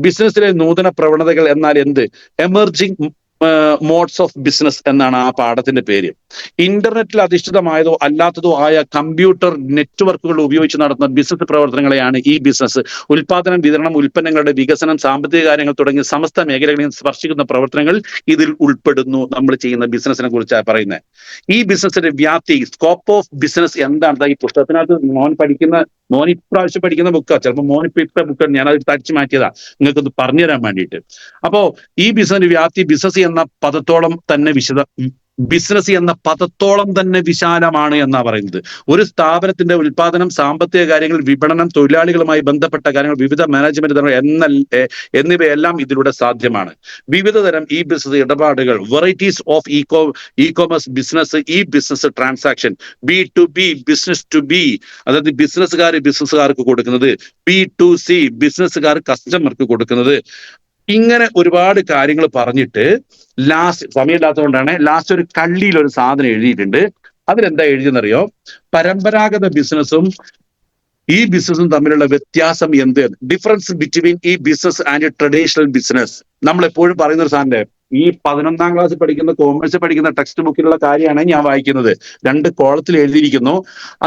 ബിസിനസ്സിലെ നൂതന പ്രവണതകൾ എന്നാൽ എന്ത്, എമർജിങ് മോഡ്സ് ഓഫ് ബിസിനസ് എന്നാണ് ആ പാഠത്തിന്റെ പേര്. ഇന്റർനെറ്റിൽ അധിഷ്ഠിതമായതോ അല്ലാത്തതോ ആയ കമ്പ്യൂട്ടർ നെറ്റ്വർക്കുകൾ ഉപയോഗിച്ച് നടത്തുന്ന ബിസിനസ് പ്രവർത്തനങ്ങളെയാണ് ഈ ബിസിനസ്. ഉൽപാദനം, വിതരണം, ഉൽപ്പന്നങ്ങളുടെ വികസനം, സാമ്പത്തിക കാര്യങ്ങൾ തുടങ്ങിയ സമസ്ത മേഖലകളെയും സ്പർശിക്കുന്ന പ്രവർത്തനങ്ങൾ ഇതിൽ ഉൾപ്പെടുന്നു. നമ്മൾ ചെയ്യുന്ന ബിസിനസിനെ കുറിച്ചാണ് പറയുന്നത്. ഈ ബിസിനസിന്റെ വ്യാപ്തി, സ്കോപ്പ് ഓഫ് ബിസിനസ് എന്താണ്? ഈ പുസ്തകത്തിനകത്ത് മോൻ ഇപ്രാവശ്യം പഠിക്കുന്ന ബുക്കാണ്, ചിലപ്പോൾ മോനിപ്പോ ഇത്ര ബുക്കാണ്, ഞാനത് തടിച്ചു മാറ്റിയതാ നിങ്ങൾക്ക് ഇത് പറഞ്ഞു തരാൻ വേണ്ടിയിട്ട്. അപ്പോ ഈ ബിസിനസ് വ്യാപ്തി ബിസിനസ് എന്ന പദത്തോളം തന്നെ വിശാലമാണ് എന്നാ പറയുന്നത്. ഒരു സ്ഥാപനത്തിന്റെ ഉൽപാദനം, സാമ്പത്തിക കാര്യങ്ങൾ, വിപണനം, തൊഴിലാളികളുമായി ബന്ധപ്പെട്ട കാര്യങ്ങൾ, വിവിധ മാനേജ്മെന്റ് തരങ്ങൾ എന്നിവയെല്ലാം ഇതിലൂടെ സാധ്യമാണ്. വിവിധ തരം ഈ ബിസിനസ് ഇടപാടുകൾ, varieties of e commerce business, ഈ business transaction, B2B, business to B, അതായത് ബിസിനസ്സുകാർക്ക് കൊടുക്കുന്നത്, B2C, ബിസിനസ്സുകാർ കസ്റ്റമർക്ക് കൊടുക്കുന്നത്. ഇങ്ങനെ ഒരുപാട് കാര്യങ്ങൾ പറഞ്ഞിട്ട് ലാസ്റ്റ്, സമയമില്ലാത്തതുകൊണ്ടാണ്, ലാസ്റ്റ് ഒരു കള്ളിയിൽ ഒരു സാധനം എഴുതിയിട്ടുണ്ട്. അതിലെന്താ എഴുതിയെന്നറിയോ? പരമ്പരാഗത ബിസിനസ്സും ഈ ബിസിനസ്സും തമ്മിലുള്ള വ്യത്യാസം എന്ത്? ഡിഫറൻസ് ബിറ്റ്വീൻ ഈ ബിസിനസ് ആൻഡ് ട്രഡീഷണൽ ബിസിനസ്. നമ്മൾ എപ്പോഴും പറയുന്ന ഒരു സാധനം, ഈ 11ാം ക്ലാസ് പഠിക്കുന്ന, കോമേഴ്സ് പഠിക്കുന്ന ടെക്സ്റ്റ് ബുക്കിലുള്ള കാര്യമാണ് ഞാൻ വായിക്കുന്നത്. 2 കോളത്തിൽ എഴുതിയിരിക്കുന്നു.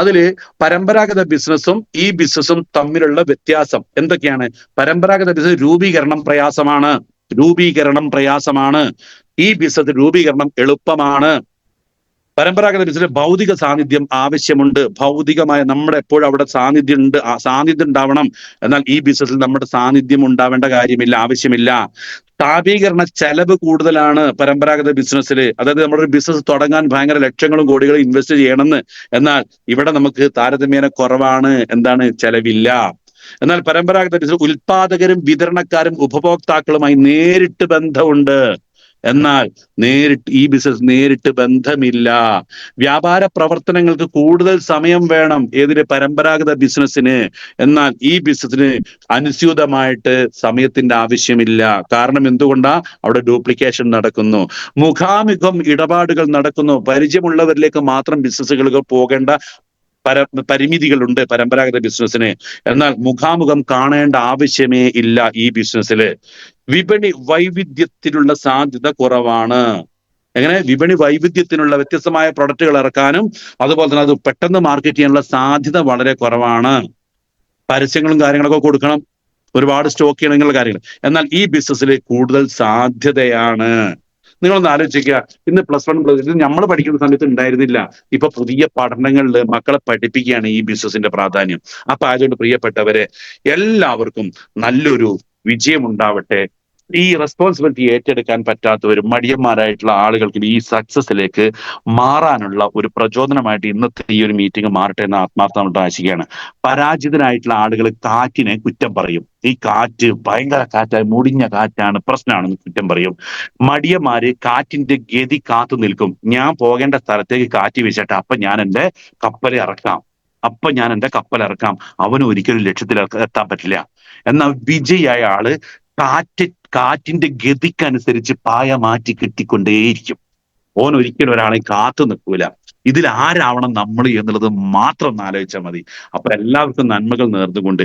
അതില് പരമ്പരാഗത ബിസിനസ്സും ഈ ബിസിനസ്സും തമ്മിലുള്ള വ്യത്യാസം എന്തൊക്കെയാണ്? പരമ്പരാഗത ബിസിനസ് രൂപീകരണം പ്രയാസമാണ്. ഈ ബിസിനസ് രൂപീകരണം എളുപ്പമാണ്. പരമ്പരാഗത ബിസിനസ് ഭൗതിക സാന്നിധ്യം ആവശ്യമുണ്ട്. ഭൗതികമായ നമ്മുടെ എപ്പോഴും അവിടെ സാന്നിധ്യം ഉണ്ടാവണം. എന്നാൽ ഈ ബിസിനസ്സിൽ നമ്മുടെ സാന്നിധ്യം ഉണ്ടാവേണ്ട കാര്യമില്ല, ആവശ്യമില്ല. സ്ഥാപീകരണ ചെലവ് കൂടുതലാണ് പരമ്പരാഗത ബിസിനസ്സിൽ. അതായത് നമ്മളൊരു ബിസിനസ് തുടങ്ങാൻ ഭയങ്കര ലക്ഷങ്ങളും കോടികളും ഇൻവെസ്റ്റ് ചെയ്യണമെന്ന്. എന്നാൽ ഇവിടെ നമുക്ക് താരതമ്യേന കുറവാണ്. എന്താണ്? ചെലവില്ല. എന്നാൽ പരമ്പരാഗത ബിസിനസ് ഉൽപാദകരും വിതരണക്കാരും ഉപഭോക്താക്കളുമായി നേരിട്ട് ബന്ധമുണ്ട്. എന്നാൽ ഈ ബിസിനസ് നേരിട്ട് ബന്ധമില്ല. വ്യാപാര പ്രവർത്തനങ്ങൾക്ക് കൂടുതൽ സമയം വേണം. ഏതിന്? പരമ്പരാഗത ബിസിനസ്സിന്. എന്നാൽ ഈ ബിസിനസ്സിന് അനുസ്യൂതമായിട്ട് സമയത്തിന്റെ ആവശ്യമില്ല. കാരണം എന്തുകൊണ്ടാ? അവിടെ ഡ്യൂപ്ലിക്കേഷൻ നടക്കുന്നു, മുഖാമുഖം ഇടപാടുകൾ നടക്കുന്നു. പരിചയമുള്ളവരിലേക്ക് മാത്രം ബിസിനസ്സുകൾ പോകേണ്ട പരിമിതികളുണ്ട് പരമ്പരാഗത ബിസിനസ്സിന്. എന്നാൽ മുഖാമുഖം കാണേണ്ട ആവശ്യമേ ഇല്ല ഈ ബിസിനസ്സില്. വിപണി വൈവിധ്യത്തിനുള്ള സാധ്യത കുറവാണ്. എങ്ങനെ? വിപണി വൈവിധ്യത്തിനുള്ള വ്യത്യസ്തമായ പ്രൊഡക്റ്റുകൾ ഇറക്കാനും അതുപോലെ തന്നെ അത് പെട്ടെന്ന് മാർക്കറ്റ് ചെയ്യാനുള്ള സാധ്യത വളരെ കുറവാണ്. പരസ്യങ്ങളും കാര്യങ്ങളൊക്കെ കൊടുക്കണം, ഒരുപാട് സ്റ്റോക്ക് ചെയ്യണമെന്നുള്ള കാര്യങ്ങൾ. എന്നാൽ ഈ ബിസിനസ്സിൽ കൂടുതൽ സാധ്യതയാണ്. നിങ്ങളൊന്ന് ആലോചിക്കുക, ഇന്ന് +1 ഇത് നമ്മൾ പഠിക്കുന്ന സമയത്ത് ഉണ്ടായിരുന്നില്ല. ഇപ്പൊ പുതിയ പഠനങ്ങളിൽ മക്കളെ പഠിപ്പിക്കുകയാണ് ഈ ബിസിനസിന്റെ പ്രാധാന്യം. അപ്പൊ അതുകൊണ്ട് പ്രിയപ്പെട്ടവരെ, എല്ലാവർക്കും നല്ലൊരു വിജയം ഉണ്ടാവട്ടെ. ഈ റെസ്പോൺസിബിലിറ്റി ഏറ്റെടുക്കാൻ പറ്റാത്തവരും മടിയന്മാരായിട്ടുള്ള ആളുകൾക്ക് ഈ സക്സസിലേക്ക് മാറാനുള്ള ഒരു പ്രചോദനമായിട്ട് ഇന്നത്തെ ഈ ഒരു മീറ്റിംഗ് മാറട്ടെ എന്ന് ആത്മാർത്ഥമായിട്ട് ആശിക്കുകയാണ്. പരാജിതനായിട്ടുള്ള ആളുകൾ കാറ്റിനെ കുറ്റം പറയും. ഈ കാറ്റ് ഭയങ്കര കാറ്റായി, മുടിഞ്ഞ കാറ്റാണ്, പ്രശ്നമാണെന്ന് കുറ്റം പറയും. മടിയന്മാര് കാറ്റിന്റെ ഗതി കാത്തു നിൽക്കും. ഞാൻ പോകേണ്ട സ്ഥലത്തേക്ക് കാറ്റ് വീശട്ടെ, അപ്പൊ ഞാൻ എൻ്റെ കപ്പൽ ഇറക്കാം. അവന് ഒരിക്കലും ലക്ഷ്യത്തിൽ എത്താൻ പറ്റില്ല. എന്നാൽ വിജയായ ആള് കാറ്റിന്റെ ഗതിക്കനുസരിച്ച് പായ മാറ്റി കിട്ടിക്കൊണ്ടേയിരിക്കും. ഓൻ ഒരിക്കലും ഒരാളെ കാത്തു നിൽക്കൂല. ഇതിൽ ആരാവണം നമ്മൾ എന്നുള്ളത് മാത്രം ഒന്ന് ആലോചിച്ചാൽ മതി. അപ്പൊ എല്ലാവർക്കും നന്മകൾ നേർന്നുകൊണ്ട്